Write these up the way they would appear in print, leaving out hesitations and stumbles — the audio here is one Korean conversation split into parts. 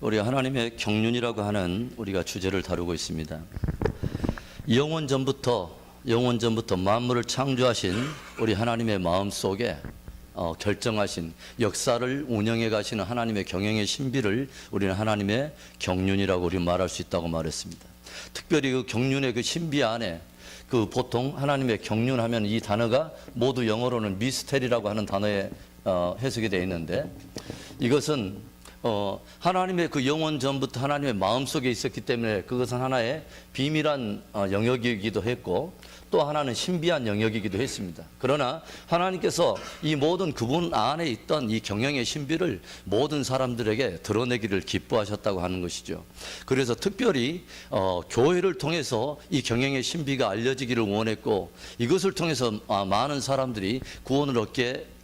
우리가 하나님의 경륜이라고 하는 우리가 주제를 다루고 있습니다. 영원 전부터 만물을 창조하신 우리 하나님의 마음속에 결정하신 역사를 운영해 가시는 하나님의 경영의 신비를 우리는 하나님의 경륜이라고 우리 말할 수 있다고 말했습니다. 특별히 그 경륜의 그 신비 안에 그 보통 하나님의 경륜하면 이 단어가 모두 영어로는 미스테리라고 하는 단어에 해석이 되어 있는데, 이것은 하나님의 그 영원 전부터 하나님의 마음속에 있었기 때문에 그것은 하나의 비밀한 영역이기도 했고, 또 하나는 신비한 영역이기도 했습니다. 그러나 하나님께서 이 모든 그분 안에 있던 이 경영의 신비를 모든 사람들에게 드러내기를 기뻐하셨다고 하는 것이죠. 그래서 특별히 교회를 통해서 이 경영의 신비가 알려지기를 원했고, 이것을 통해서 많은 사람들이 구원을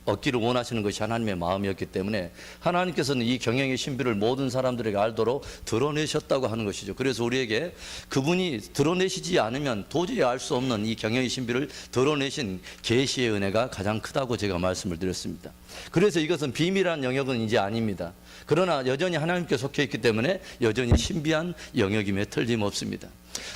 얻기를 원하시는 것이 하나님의 마음이었기 때문에 하나님께서는 이 경영의 신비를 모든 사람들에게 알도록 드러내셨다고 하는 것이죠. 그래서 우리에게 그분이 드러내시지 않으면 도저히 알 수 없는 이 경영의 신비를 드러내신 계시의 은혜가 가장 크다고 제가 말씀을 드렸습니다. 그래서 이것은 비밀한 영역은 이제 아닙니다. 그러나 여전히 하나님께 속해 있기 때문에 여전히 신비한 영역임에 틀림없습니다.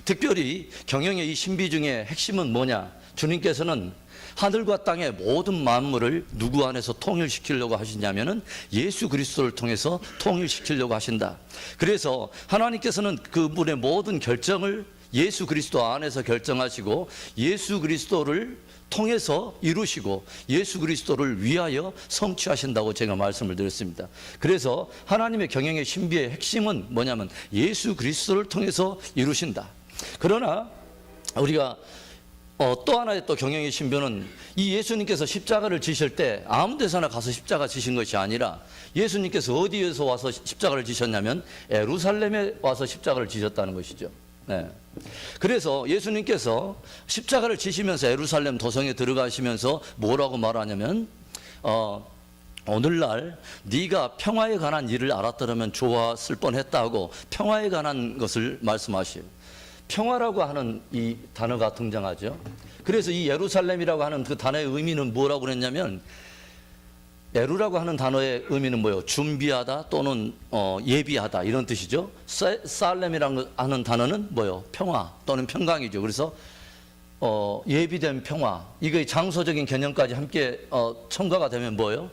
특별히 경영의 이 신비 중에 핵심은 뭐냐? 주님께서는 하늘과 땅의 모든 만물을 누구 안에서 통일시키려고 하시냐면은 예수 그리스도를 통해서 통일시키려고 하신다. 그래서 하나님께서는 그분의 모든 결정을 예수 그리스도 안에서 결정하시고, 예수 그리스도를 통해서 이루시고 예수 그리스도를 위하여 성취하신다고 제가 말씀을 드렸습니다. 그래서 하나님의 경영의 신비의 핵심은 뭐냐면 예수 그리스도를 통해서 이루신다. 그러나 우리가 또 하나의 또 경영의 신비는 이 예수님께서 십자가를 지실 때 아무 데서나 가서 십자가 지신 것이 아니라, 예수님께서 어디에서 와서 십자가를 지셨냐면 예루살렘에 와서 십자가를 지셨다는 것이죠. 네. 그래서 예수님께서 십자가를 지시면서 예루살렘 도성에 들어가시면서 뭐라고 말하냐면 오늘날 네가 평화에 관한 일을 알았더라면 좋았을 뻔했다고 평화에 관한 것을 말씀하시요. 평화라고 하는 이 단어가 등장하죠. 그래서 이 예루살렘이라고 하는 그 단어의 의미는 뭐라고 그랬냐면, 예루라고 하는 단어의 의미는 뭐예요? 준비하다 또는 예비하다 이런 뜻이죠. 살렘이라고 하는 단어는 뭐예요? 평화 또는 평강이죠. 그래서 예비된 평화, 이거 장소적인 개념까지 함께 첨가가 되면 뭐예요?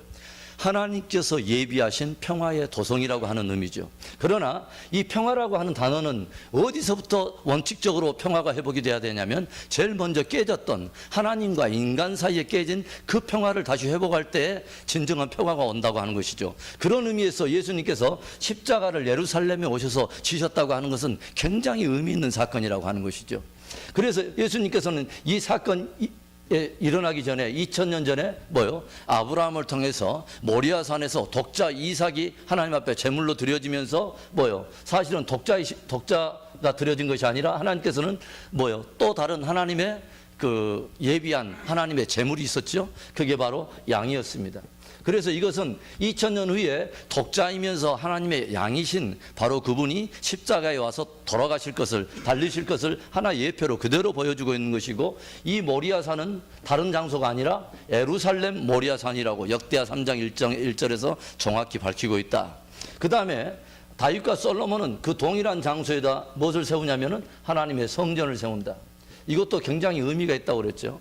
하나님께서 예비하신 평화의 도성이라고 하는 의미죠. 그러나 이 평화라고 하는 단어는 어디서부터 원칙적으로 평화가 회복이 돼야 되냐면, 제일 먼저 깨졌던 하나님과 인간 사이에 깨진 그 평화를 다시 회복할 때 진정한 평화가 온다고 하는 것이죠. 그런 의미에서 예수님께서 십자가를 예루살렘에 오셔서 지셨다고 하는 것은 굉장히 의미 있는 사건이라고 하는 것이죠. 그래서 예수님께서는 이 사건 일어나기 전에 2000년 전에 아브라함을 통해서 모리아산에서 독자 이삭이 하나님 앞에 제물로 드려지면서 사실은 독자가 드려진 것이 아니라 하나님께서는 또 다른 하나님의 그 예비한 하나님의 제물이 있었죠. 그게 바로 양이었습니다. 그래서 이것은 2000년 후에 독자이면서 하나님의 양이신 바로 그분이 십자가에 와서 돌아가실 것을, 달리실 것을 하나 예표로 그대로 보여주고 있는 것이고, 이 모리아산은 다른 장소가 아니라 예루살렘 모리아산이라고 역대하 3장 1절에서 정확히 밝히고 있다. 그 다음에 다윗과 솔로몬은 그 동일한 장소에다 무엇을 세우냐면은 하나님의 성전을 세운다. 이것도 굉장히 의미가 있다고 그랬죠.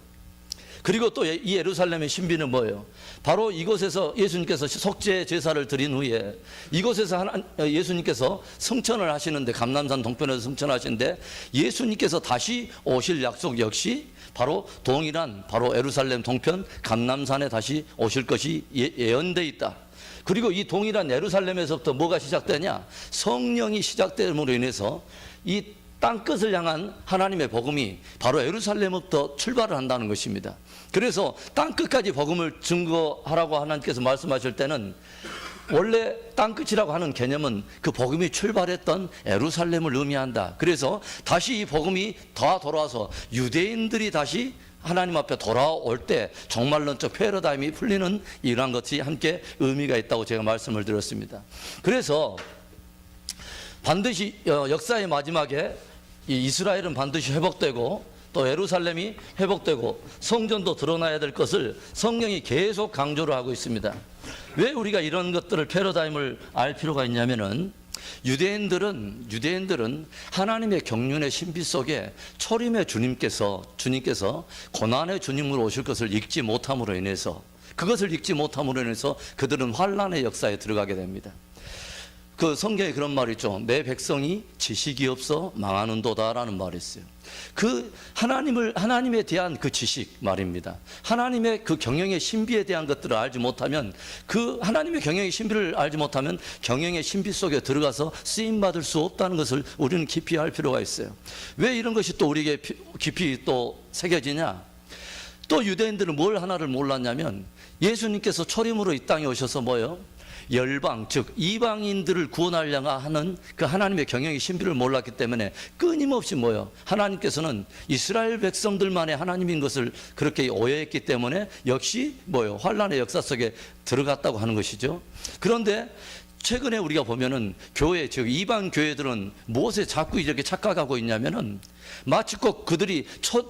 그리고 또 이 예루살렘의 신비는 뭐예요? 바로 이곳에서 예수님께서 속죄 제사를 드린 후에 이곳에서 예수님께서 성천을 하시는데, 감람산 동편에서 성천하시는데 예수님께서 다시 오실 약속 역시 바로 동일한 바로 예루살렘 동편 감람산에 다시 오실 것이 예언되어 있다. 그리고 이 동일한 예루살렘에서부터 뭐가 시작되냐? 성령이 시작됨으로 인해서 이 땅끝을 향한 하나님의 복음이 바로 예루살렘부터 출발을 한다는 것입니다. 그래서 땅끝까지 복음을 증거하라고 하나님께서 말씀하실 때는, 원래 땅끝이라고 하는 개념은 그 복음이 출발했던 예루살렘을 의미한다. 그래서 다시 이 복음이 다 돌아와서 유대인들이 다시 하나님 앞에 돌아올 때 종말론적 패러다임이 풀리는 이러한 것이 함께 의미가 있다고 제가 말씀을 드렸습니다. 그래서 반드시 역사의 마지막에 이 이스라엘은 반드시 회복되고 또 예루살렘이 회복되고 성전도 드러나야 될 것을 성령이 계속 강조를 하고 있습니다. 왜 우리가 이런 것들을 패러다임을 알 필요가 있냐면은, 유대인들은 하나님의 경륜의 신비 속에 초림의 주님께서 고난의 주님으로 오실 것을 읽지 못함으로 인해서, 그것을 읽지 못함으로 인해서 그들은 환란의 역사에 들어가게 됩니다. 그 성경에 그런 말이 있죠. 내 백성이 지식이 없어 망하는도다라는 말이 있어요. 그 하나님에 대한 그 지식 말입니다. 하나님의 그 경영의 신비에 대한 것들을 알지 못하면, 그 하나님의 경영의 신비를 알지 못하면 경영의 신비 속에 들어가서 쓰임 받을 수 없다는 것을 우리는 깊이 알 필요가 있어요. 왜 이런 것이 또 우리에게 깊이 또 새겨지냐? 또 유대인들은 뭘 하나를 몰랐냐면, 예수님께서 초림으로 이 땅에 오셔서 뭐예요? 열방, 즉 이방인들을 구원하려고 하는 그 하나님의 경영의 신비를 몰랐기 때문에 끊임없이 뭐예요? 하나님께서는 이스라엘 백성들만의 하나님인 것을 그렇게 오해했기 때문에 역시 뭐예요? 환란의 역사 속에 들어갔다고 하는 것이죠. 그런데 최근에 우리가 보면은 교회, 즉 이방 교회들은 무엇에 자꾸 이렇게 착각하고 있냐면은, 마치 꼭 그들이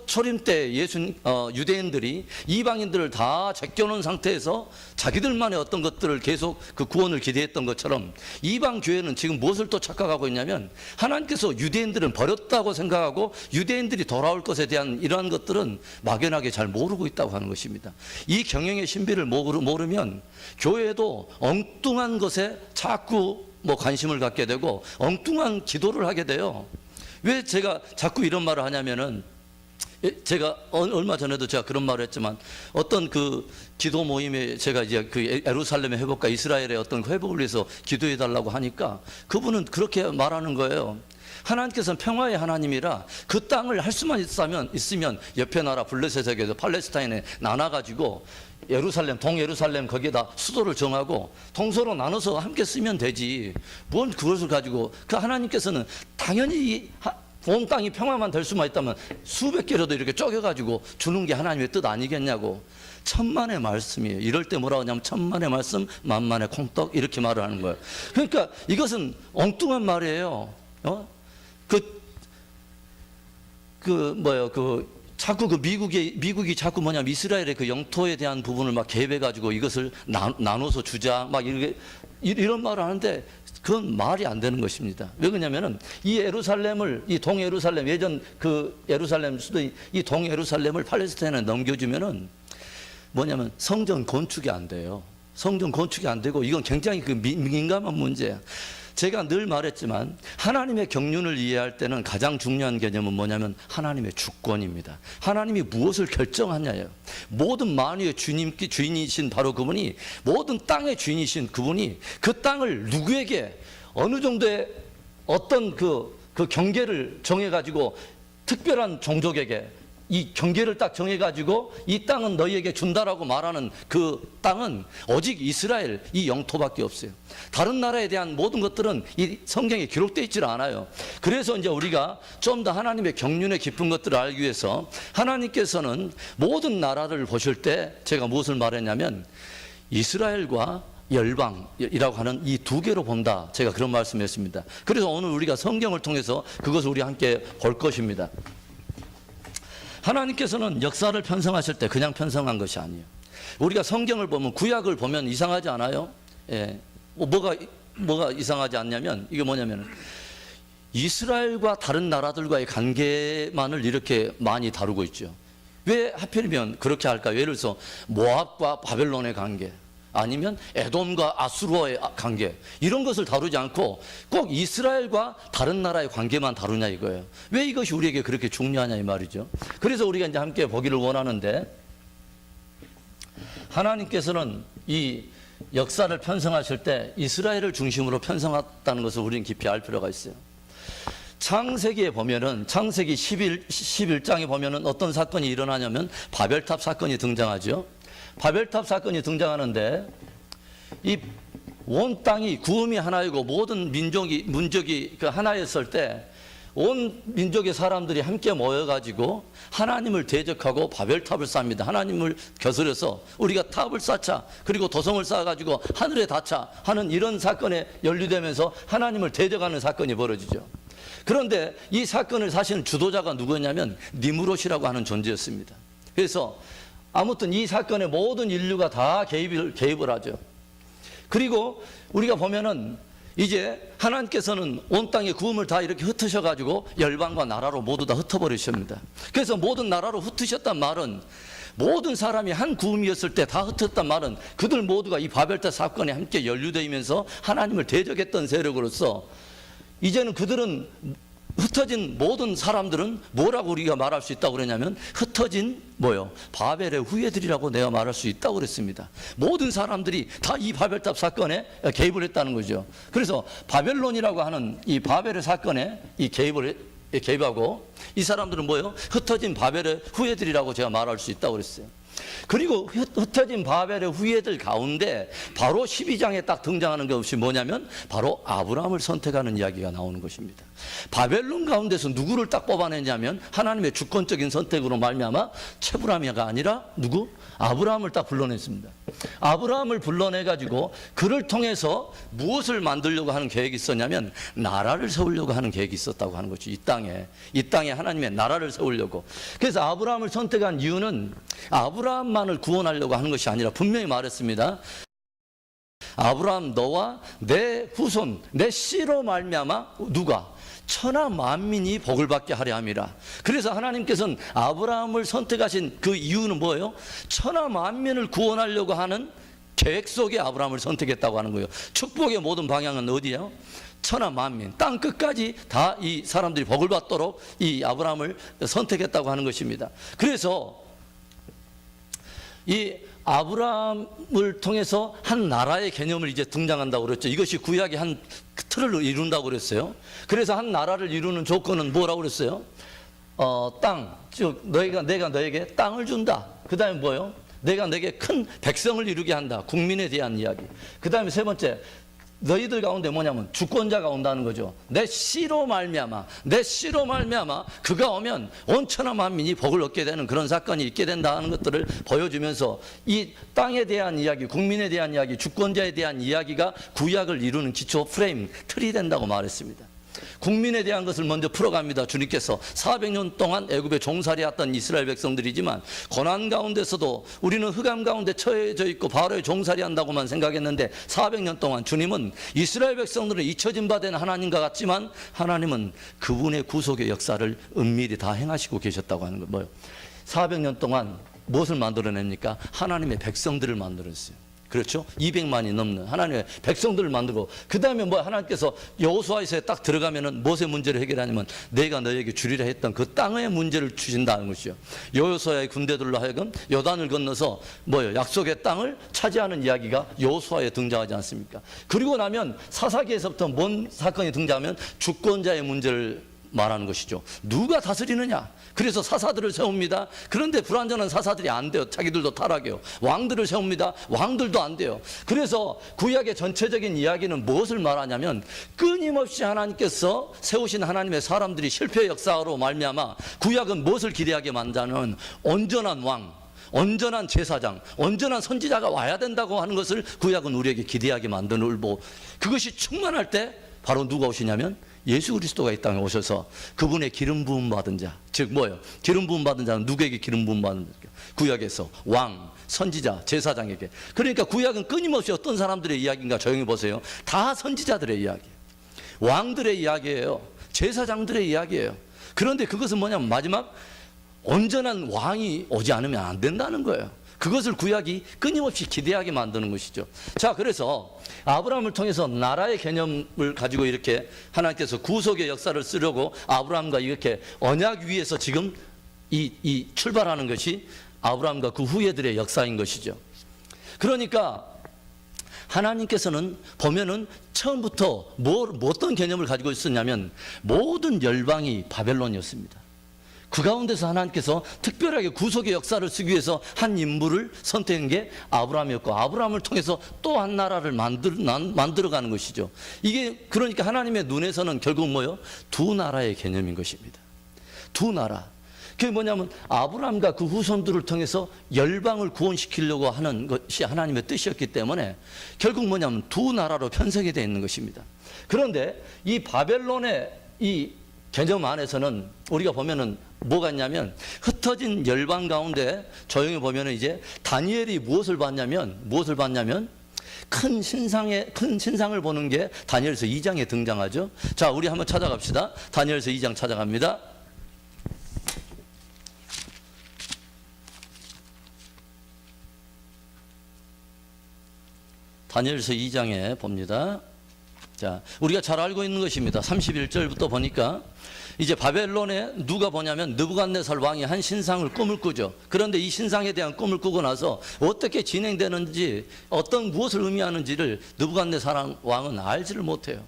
초림 때 유대인들이 이방인들을 다 제껴놓은 상태에서 자기들만의 어떤 것들을 계속 그 구원을 기대했던 것처럼, 이방 교회는 지금 무엇을 또 착각하고 있냐면, 하나님께서 유대인들은 버렸다고 생각하고 유대인들이 돌아올 것에 대한 이러한 것들은 막연하게 잘 모르고 있다고 하는 것입니다. 이 경영의 신비를 모르면 교회도 엉뚱한 것에 자꾸 관심을 갖게 되고 엉뚱한 기도를 하게 돼요. 왜 제가 자꾸 이런 말을 하냐면은, 제가 얼마 전에도 제가 그런 말을 했지만, 어떤 그 기도 모임에 제가 이제 그 예루살렘의 회복과 이스라엘의 어떤 회복을 위해서 기도해 달라고 하니까 그분은 그렇게 말하는 거예요. 하나님께서는 평화의 하나님이라 그 땅을 할 수만 있으면 옆에 나라 블레셋에게도 팔레스타인에 나눠가지고 동예루살렘 거기에다 수도를 정하고 동서로 나눠서 함께 쓰면 되지, 뭔 그것을 가지고. 그 하나님께서는 당연히 온 땅이 평화만 될 수만 있다면 수백 개라도 이렇게 쪼개가지고 주는 게 하나님의 뜻 아니겠냐고. 천만의 말씀이에요. 이럴 때 뭐라고 하냐면 천만의 말씀 만만의 콩떡, 이렇게 말을 하는 거예요. 그러니까 이것은 엉뚱한 말이에요. 자꾸 미국이 자꾸 뭐냐면 이스라엘의 그 영토에 대한 부분을 막 개입해가지고 이것을 나눠서 주자, 막 이런 말을 하는데 그건 말이 안 되는 것입니다. 왜 그러냐면은 이 동예루살렘, 예전 그 예루살렘 수도인 이 동예루살렘을 팔레스타인에 넘겨주면은 뭐냐면 성전 건축이 안 돼요. 성전 건축이 안 되고 이건 굉장히 그 민감한 문제야. 제가 늘 말했지만 하나님의 경륜을 이해할 때는 가장 중요한 개념은 뭐냐면 하나님의 주권입니다. 하나님이 무엇을 결정하냐예요. 모든 만유의 주인이신 바로 그분이, 모든 땅의 주인이신 그분이 그 땅을 누구에게 어느 정도의 어떤 그 경계를 정해가지고 특별한 종족에게 이 경계를 딱 정해가지고 이 땅은 너희에게 준다라고 말하는 그 땅은 오직 이스라엘 이 영토밖에 없어요. 다른 나라에 대한 모든 것들은 이 성경에 기록되어 있질 않아요. 그래서 이제 우리가 좀 더 하나님의 경륜의 깊은 것들을 알기 위해서 하나님께서는 모든 나라를 보실 때 제가 무엇을 말했냐면 이스라엘과 열방이라고 하는 이 두 개로 본다, 제가 그런 말씀했습니다. 그래서 오늘 우리가 성경을 통해서 그것을 우리 함께 볼 것입니다. 하나님께서는 역사를 편성하실 때 그냥 편성한 것이 아니에요. 우리가 성경을 보면, 구약을 보면 이상하지 않아요? 예. 뭐가 이상하지 않냐면, 이게 뭐냐면 이스라엘과 다른 나라들과의 관계만을 이렇게 많이 다루고 있죠. 왜 하필이면 그렇게 할까요? 예를 들어서 모압과 바벨론의 관계, 아니면 에돔과 아수르와의 관계, 이런 것을 다루지 않고 꼭 이스라엘과 다른 나라의 관계만 다루냐 이거예요. 왜 이것이 우리에게 그렇게 중요하냐 이 말이죠. 그래서 우리가 이제 함께 보기를 원하는데, 하나님께서는 이 역사를 편성하실 때 이스라엘을 중심으로 편성했다는 것을 우리는 깊이 알 필요가 있어요. 창세기에 보면은, 창세기 11장에 보면은 어떤 사건이 일어나냐면 바벨탑 사건이 등장하죠. 바벨탑 사건이 등장하는데, 이 온 땅이 구음이 하나이고 모든 민족이 그 하나였을 때 온 민족의 사람들이 함께 모여가지고 하나님을 대적하고 바벨탑을 쌓습니다. 하나님을 거스려서 우리가 탑을 쌓자, 그리고 도성을 쌓아가지고 하늘에 닿자 하는 이런 사건에 연루되면서 하나님을 대적하는 사건이 벌어지죠. 그런데 이 사건을 사실 주도자가 누구였냐면 니므롯이라고 하는 존재였습니다. 그래서 아무튼 이 사건에 모든 인류가 다 개입을 하죠. 그리고 우리가 보면은 이제 하나님께서는 온 땅의 구음을 다 이렇게 흩으셔가지고 열방과 나라로 모두 다 흩어버리십니다. 그래서 모든 나라로 흩으셨단 말은 모든 사람이 한 구음이었을 때 다 흩었단 말은 그들 모두가 이 바벨탑 사건에 함께 연루되면서 하나님을 대적했던 세력으로서 이제는 그들은 흩어진 모든 사람들은 뭐라고 우리가 말할 수 있다고 그러냐면 흩어진 뭐요? 바벨의 후예들이라고 내가 말할 수 있다고 그랬습니다. 모든 사람들이 다 이 바벨탑 사건에 개입을 했다는 거죠. 그래서 바벨론이라고 하는 이 바벨의 사건에 이 개입하고 이 사람들은 뭐예요? 흩어진 바벨의 후예들이라고 제가 말할 수 있다고 그랬어요. 그리고 흩어진 바벨의 후예들 가운데 바로 12장에 딱 등장하는 것이 뭐냐면 바로 아브라함을 선택하는 이야기가 나오는 것입니다. 바벨론 가운데서 누구를 딱 뽑아내냐면 하나님의 주권적인 선택으로 말미암아 체브라미아가 아니라 누구? 아브라함을 딱 불러냈습니다. 아브라함을 불러내가지고 그를 통해서 무엇을 만들려고 하는 계획이 있었냐면 나라를 세우려고 하는 계획이 있었다고 하는 거죠. 이 땅에 하나님의 나라를 세우려고. 그래서 아브라함을 선택한 이유는 아브라함만을 구원하려고 하는 것이 아니라 분명히 말했습니다. 아브라함 너와 내 후손 내 씨로 말미암아 누가? 천하 만민이 복을 받게 하려 함이라. 그래서 하나님께서는 아브라함을 선택하신 그 이유는 뭐예요? 천하 만민을 구원하려고 하는 계획 속에 아브라함을 선택했다고 하는 거예요. 축복의 모든 방향은 어디예요? 천하 만민, 땅 끝까지 다 이 사람들이 복을 받도록 이 아브라함을 선택했다고 하는 것입니다. 그래서 이 아브라함을 통해서 한 나라의 개념을 이제 등장한다고 그랬죠. 이것이 구약의 한 틀을 이룬다고 그랬어요. 그래서 한 나라를 이루는 조건은 뭐라고 그랬어요? 땅, 즉 내가 너에게 땅을 준다. 그 다음에 뭐예요? 내가 너에게 큰 백성을 이루게 한다. 국민에 대한 이야기. 그 다음에 세 번째, 너희들 가운데 뭐냐면 주권자가 온다는 거죠. 내 씨로 말미암아 그가 오면 온 천하 만민이 복을 얻게 되는 그런 사건이 있게 된다는 것들을 보여주면서 이 땅에 대한 이야기, 국민에 대한 이야기, 주권자에 대한 이야기가 구약을 이루는 기초 프레임, 틀이 된다고 말했습니다. 국민에 대한 것을 먼저 풀어갑니다. 주님께서 400년 동안 애굽에 종살이했던 이스라엘 백성들이지만 고난 가운데서도 우리는 흑암 가운데 처해져 있고 바로의 종살이한다고만 생각했는데 400년 동안 주님은 이스라엘 백성들은 잊혀진 바 된 하나님과 같지만 하나님은 그분의 구속의 역사를 은밀히 다 행하시고 계셨다고 하는 거예요. 400년 동안 무엇을 만들어냅니까? 하나님의 백성들을 만들었어요. 그렇죠? 200만이 넘는 하나님의 백성들을 만들고 그 다음에 뭐 하나님께서 여호수아에서 딱 들어가면은 무엇의 문제를 해결하냐면 내가 너에게 주리라 했던 그 땅의 문제를 주신다는 것이요. 여호수아의 군대들로 하여금 요단을 건너서 뭐요? 약속의 땅을 차지하는 이야기가 여호수아에 등장하지 않습니까? 그리고 나면 사사기에서부터 뭔 사건이 등장하면 주권자의 문제를 말하는 것이죠. 누가 다스리느냐? 그래서 사사들을 세웁니다. 그런데 불완전한 사사들이 안 돼요. 자기들도 타락해요. 왕들을 세웁니다. 왕들도 안 돼요. 그래서 구약의 전체적인 이야기는 무엇을 말하냐면 끊임없이 하나님께서 세우신 하나님의 사람들이 실패 역사로 말미암아 구약은 무엇을 기대하게 만드는 온전한 왕, 온전한 제사장, 온전한 선지자가 와야 된다고 하는 것을 구약은 우리에게 기대하게 만드는 울보. 그것이 충만할 때 바로 누가 오시냐면 예수 그리스도가 이 땅에 오셔서 그분의 기름 부음 받은 자, 즉 뭐예요? 기름 부음 받은 자는 누구에게 기름 부음 받은 자? 구약에서 왕, 선지자, 제사장에게. 그러니까 구약은 끊임없이 어떤 사람들의 이야기인가 조용히 보세요. 다 선지자들의 이야기예요. 왕들의 이야기예요. 제사장들의 이야기예요. 그런데 그것은 뭐냐면 마지막 온전한 왕이 오지 않으면 안 된다는 거예요. 그것을 구약이 끊임없이 기대하게 만드는 것이죠. 자, 그래서 아브라함을 통해서 나라의 개념을 가지고 이렇게 하나님께서 구속의 역사를 쓰려고 아브라함과 이렇게 언약 위에서 지금 이 출발하는 것이 아브라함과 그 후예들의 역사인 것이죠. 그러니까 하나님께서는 보면은 처음부터 어떤 개념을 가지고 있었냐면 모든 열방이 바벨론이었습니다. 그 가운데서 하나님께서 특별하게 구속의 역사를 쓰기 위해서 한 인물을 선택한 게 아브라함이었고 아브라함을 통해서 또 한 나라를 만들어가는 것이죠. 이게 그러니까 하나님의 눈에서는 결국 뭐예요? 두 나라의 개념인 것입니다. 두 나라. 그게 뭐냐면 아브라함과 그 후손들을 통해서 열방을 구원시키려고 하는 것이 하나님의 뜻이었기 때문에 결국 뭐냐면 두 나라로 편성이 되어 있는 것입니다. 그런데 이 바벨론의 이 개념 안에서는 우리가 보면은 뭐가 있냐면 흩어진 열방 가운데 조용히 보면은 이제 다니엘이 무엇을 봤냐면 큰 신상을 보는 게 다니엘서 2장에 등장하죠. 자, 우리 한번 찾아갑시다. 다니엘서 2장 찾아갑니다. 다니엘서 2장에 봅니다. 자, 우리가 잘 알고 있는 것입니다. 31절부터 보니까 이제 바벨론에 누가 보냐면 느부갓네살 왕이 한 신상을 꿈을 꾸죠. 그런데 이 신상에 대한 꿈을 꾸고 나서 어떻게 진행되는지, 무엇을 의미하는지를 느부갓네살 왕은 알지를 못해요.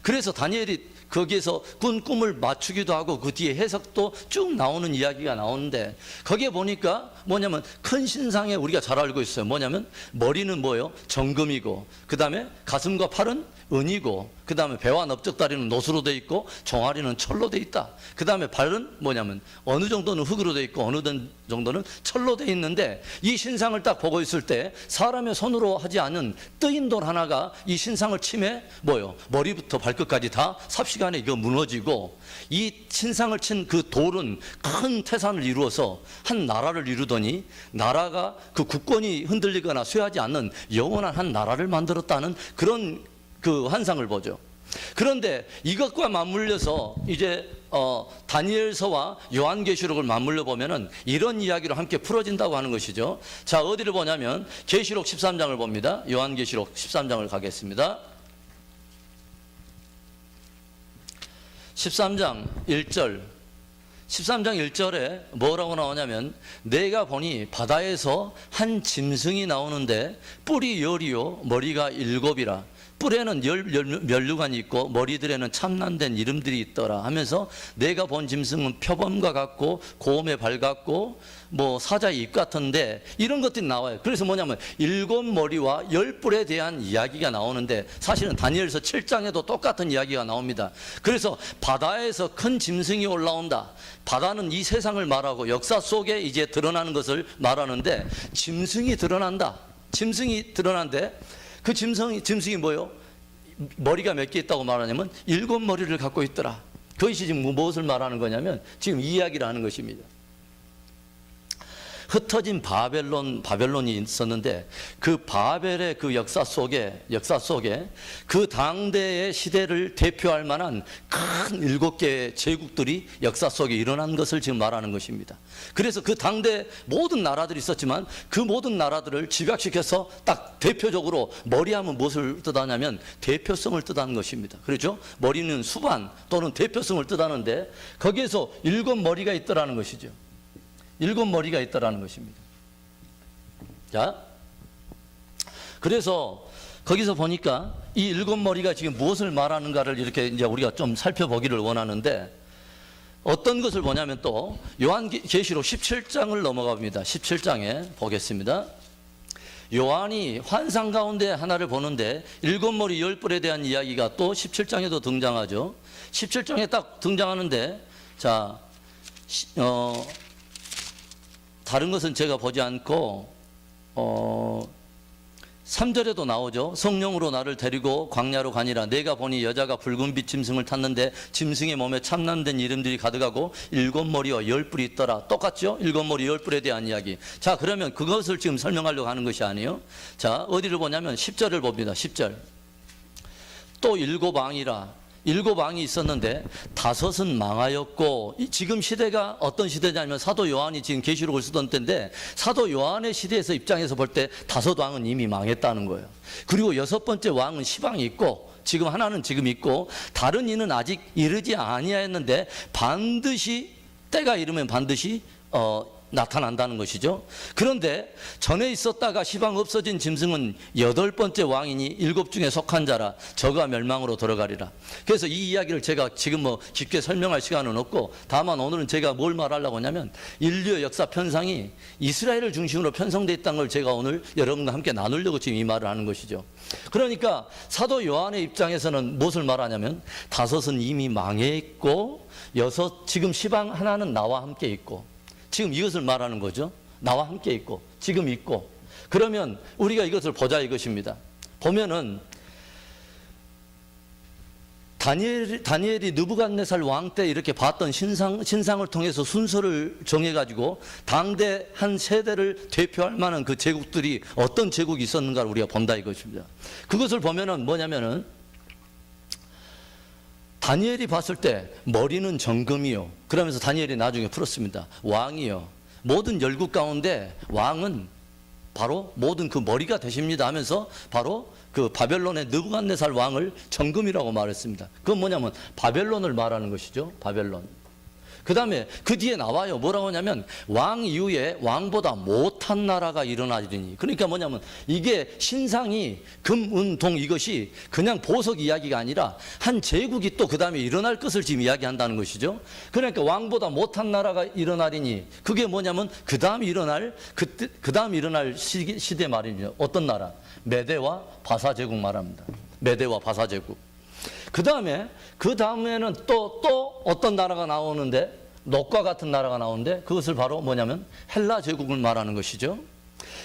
그래서 다니엘이 거기에서 꾼 꿈을 맞추기도 하고 그 뒤에 해석도 쭉 나오는 이야기가 나오는데, 거기에 보니까 뭐냐면 큰 신상에 우리가 잘 알고 있어요. 뭐냐면 머리는 뭐예요? 정금이고, 그 다음에 가슴과 팔은 은이고, 그 다음에 배와 넓적다리는 노수로 돼 있고 종아리는 철로 돼 있다. 그 다음에 발은 뭐냐면 어느 정도는 흙으로 돼 있고 어느 정도는 철로 돼 있는데, 이 신상을 딱 보고 있을 때 사람의 손으로 하지 않은 뜨인 돌 하나가 이 신상을 치매 뭐예요? 머리부터 발끝까지 다 삽시간에 이거 무너지고, 이 신상을 친 그 돌은 큰 태산을 이루어서 한 나라를 이루더니, 나라가 그 국권이 흔들리거나 쇠하지 않는 영원한 한 나라를 만들었다는 그런 그 환상을 보죠. 그런데 이것과 맞물려서 이제 다니엘서와 요한계시록을 맞물려 보면은 이런 이야기로 함께 풀어진다고 하는 것이죠. 자, 어디를 보냐면 계시록 13장을 봅니다. 요한계시록 13장을 가겠습니다. 13장 1절 13장 1절에 뭐라고 나오냐면, 내가 보니 바다에서 한 짐승이 나오는데 뿔이 열이요 머리가 7이라. 뿔에는 면류관이 있고 머리들에는 참난된 이름들이 있더라 하면서, 내가 본 짐승은 표범과 같고 곰의 발 같고 뭐 사자의 입 같은데, 이런 것들이 나와요. 그래서 뭐냐면 7머리와 10뿔에 대한 이야기가 나오는데, 사실은 다니엘서 7장에도 똑같은 이야기가 나옵니다. 그래서 바다에서 큰 짐승이 올라온다. 바다는 이 세상을 말하고 역사 속에 이제 드러나는 것을 말하는데, 짐승이 드러난다. 짐승이 드러난데, 그 짐승이 뭐예요? 머리가 몇 개 있다고 말하냐면 7머리를 갖고 있더라. 그것이 지금 무엇을 말하는 거냐면 지금 이 이야기를 하는 것입니다. 흩어진 바벨론이 있었는데, 그 바벨의 그 역사 속에 그 당대의 시대를 대표할 만한 큰 7개의 제국들이 역사 속에 일어난 것을 지금 말하는 것입니다. 그래서 그 당대 모든 나라들이 있었지만 그 모든 나라들을 집약시켜서 딱 대표적으로, 머리하면 무엇을 뜻하냐면 대표성을 뜻하는 것입니다. 그렇죠? 머리는 수반 또는 대표성을 뜻하는데, 거기에서 7머리가 있더라는 것이죠. 7머리가 있다라는 것입니다. 자, 그래서 거기서 보니까 이 7머리가 지금 무엇을 말하는가를 이렇게 이제 우리가 좀 살펴보기를 원하는데, 어떤 것을 보냐면 또 요한계시록 17장을 넘어가 봅니다. 17장에 보겠습니다. 요한이 환상 가운데 하나를 보는데 7머리 10뿔에 대한 이야기가 또 17장에도 등장하죠. 17장에 딱 등장하는데, 자, 다른 것은 제가 보지 않고 3절에도 나오죠. 성령으로 나를 데리고 광야로 가니라. 내가 보니 여자가 붉은빛 짐승을 탔는데 짐승의 몸에 참난된 이름들이 가득하고 7머리와 10뿔이 있더라. 똑같죠? 7머리 10뿔에 대한 이야기. 자, 그러면 그것을 지금 설명하려고 하는 것이 아니에요. 자, 어디를 보냐면 10절을 봅니다. 10절. 또 7왕이라. 7왕이 있었는데 5은 망하였고, 지금 시대가 어떤 시대냐면 사도 요한이 지금 계시록을 쓰던 때인데, 사도 요한의 시대에서 입장에서 볼 때 5왕은 이미 망했다는 거예요. 그리고 6번째 왕은 시방이 있고, 지금 하나는 지금 있고, 다른 이는 아직 이르지 아니하였는데 반드시 때가 이르면 반드시 나타난다는 것이죠. 그런데 전에 있었다가 시방 없어진 짐승은 8번째 왕이니 7 중에 속한 자라. 저가 멸망으로 들어가리라. 그래서 이 이야기를 제가 지금 깊게 설명할 시간은 없고, 다만 오늘은 제가 뭘 말하려고 하냐면, 인류의 역사 편상이 이스라엘을 중심으로 편성되어 있다는 걸 제가 오늘 여러분과 함께 나누려고 지금 이 말을 하는 것이죠. 그러니까 사도 요한의 입장에서는 무엇을 말하냐면, 5은 이미 망해있고 6, 지금 시방 하나는 나와 함께 있고, 지금 이것을 말하는 거죠. 나와 함께 있고 지금 있고. 그러면 우리가 이것을 보자 이것입니다. 보면은 다니엘이 느부갓네살 왕 때 이렇게 봤던 신상을 통해서 순서를 정해가지고 당대 한 세대를 대표할 만한 그 제국들이 어떤 제국이 있었는가를 우리가 본다 이것입니다. 그것을 보면은 뭐냐면은 다니엘이 봤을 때 머리는 정금이요. 그러면서 다니엘이 나중에 풀었습니다. 왕이요. 모든 열국 가운데 왕은 바로 모든 그 머리가 되십니다 하면서 바로 그 바벨론의 느부갓네살 왕을 정금이라고 말했습니다. 그건 뭐냐면 바벨론을 말하는 것이죠. 바벨론. 그 다음에 그 뒤에 나와요. 뭐라고 하냐면 왕 이후에 왕보다 못한 나라가 일어나리니. 그러니까 뭐냐면 이게 신상이 금, 은, 동 이것이 그냥 보석 이야기가 아니라 한 제국이 또 그 다음에 일어날 것을 지금 이야기한다는 것이죠. 그러니까 왕보다 못한 나라가 일어나리니 그게 뭐냐면 그 다음 일어날 시대 말입니다. 어떤 나라? 메대와 바사 제국 말합니다. 메대와 바사 제국. 그 다음에는 또 어떤 나라가 나오는데 녹과 같은 나라가 나오는데 그것을 바로 뭐냐면 헬라 제국을 말하는 것이죠.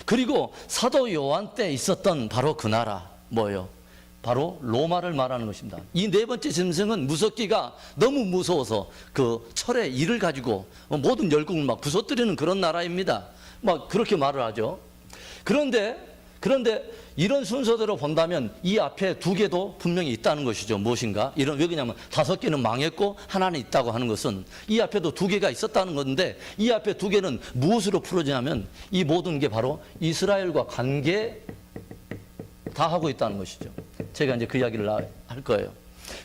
그리고 사도 요한 때 있었던 바로 그 나라 뭐예요? 바로 로마를 말하는 것입니다. 이 네 번째 짐승은 무섭기가 너무 무서워서 그 철의 일을 가지고 모든 열국을 막 부서뜨리는 그런 나라입니다. 막 그렇게 말을 하죠. 그런데 이런 순서대로 본다면 이 앞에 두 개도 분명히 있다는 것이죠. 무엇인가? 왜 그러냐면 5개는 망했고 하나는 있다고 하는 것은 이 앞에도 두 개가 있었다는 건데 이 앞에 두 개는 무엇으로 풀어지냐면 이 모든 게 바로 이스라엘과 관계 다 하고 있다는 것이죠. 제가 이제 그 이야기를 할 거예요.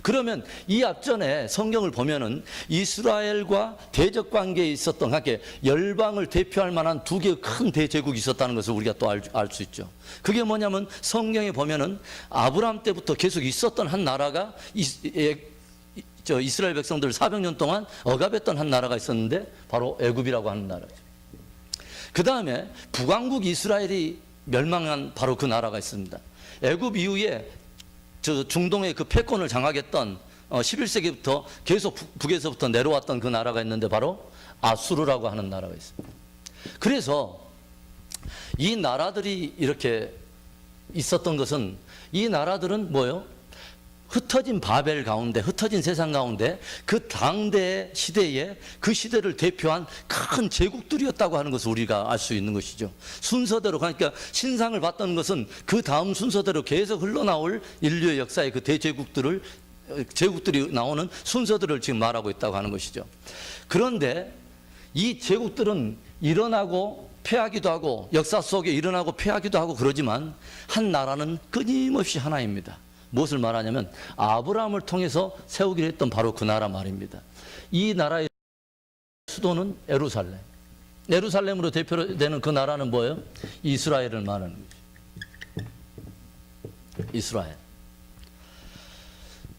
그러면 이 앞전에 성경을 보면은 이스라엘과 대적 관계에 있었던 그러니까 열방을 대표할 만한 두 개의 큰 대제국이 있었다는 것을 우리가 또 알 수 있죠. 그게 뭐냐면 성경에 보면은 아브라함 때부터 계속 있었던 한 나라가 이스라엘 백성들 400년 동안 억압했던 한 나라가 있었는데 바로 애굽이라고 하는 나라죠. 그 다음에 북왕국 이스라엘이 멸망한 바로 그 나라가 있습니다. 애굽 이후에 중동의 그 패권을 장악했던 11세기부터 계속 북에서부터 내려왔던 그 나라가 있는데 바로 아수르라고 하는 나라가 있습니다. 그래서 이 나라들이 이렇게 있었던 것은 이 나라들은 뭐예요? 흩어진 바벨 가운데 흩어진 세상 가운데 그 당대 시대에 그 시대를 대표한 큰 제국들이었다고 하는 것을 우리가 알 수 있는 것이죠. 순서대로 그러니까 신상을 봤던 것은 그 다음 순서대로 계속 흘러나올 인류의 역사의 그 대제국들이 나오는 순서들을 지금 말하고 있다고 하는 것이죠. 그런데 이 제국들은 일어나고 패하기도 하고 역사 속에 일어나고 패하기도 하고 그러지만 한 나라는 끊임없이 하나입니다. 무엇을 말하냐면 아브라함을 통해서 세우기로 했던 바로 그 나라 말입니다. 이 나라의 수도는 예루살렘. 예루살렘으로 대표되는 그 나라는 뭐예요? 이스라엘을 말하는 거죠. 이스라엘.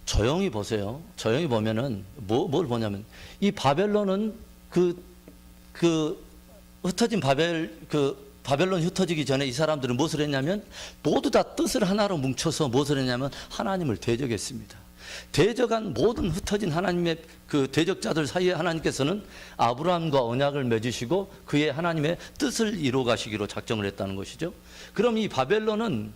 조용히 보세요. 조용히 보면은 뭘 보냐면 이 바벨론은 그 흩어진 바벨론 흩어지기 전에 이 사람들은 무엇을 했냐면 모두 다 뜻을 하나로 뭉쳐서 무엇을 했냐면 하나님을 대적했습니다. 대적한 모든 흩어진 하나님의 그 대적자들 사이에 하나님께서는 아브라함과 언약을 맺으시고 그의 하나님의 뜻을 이루어 가시기로 작정을 했다는 것이죠. 그럼 이 바벨론은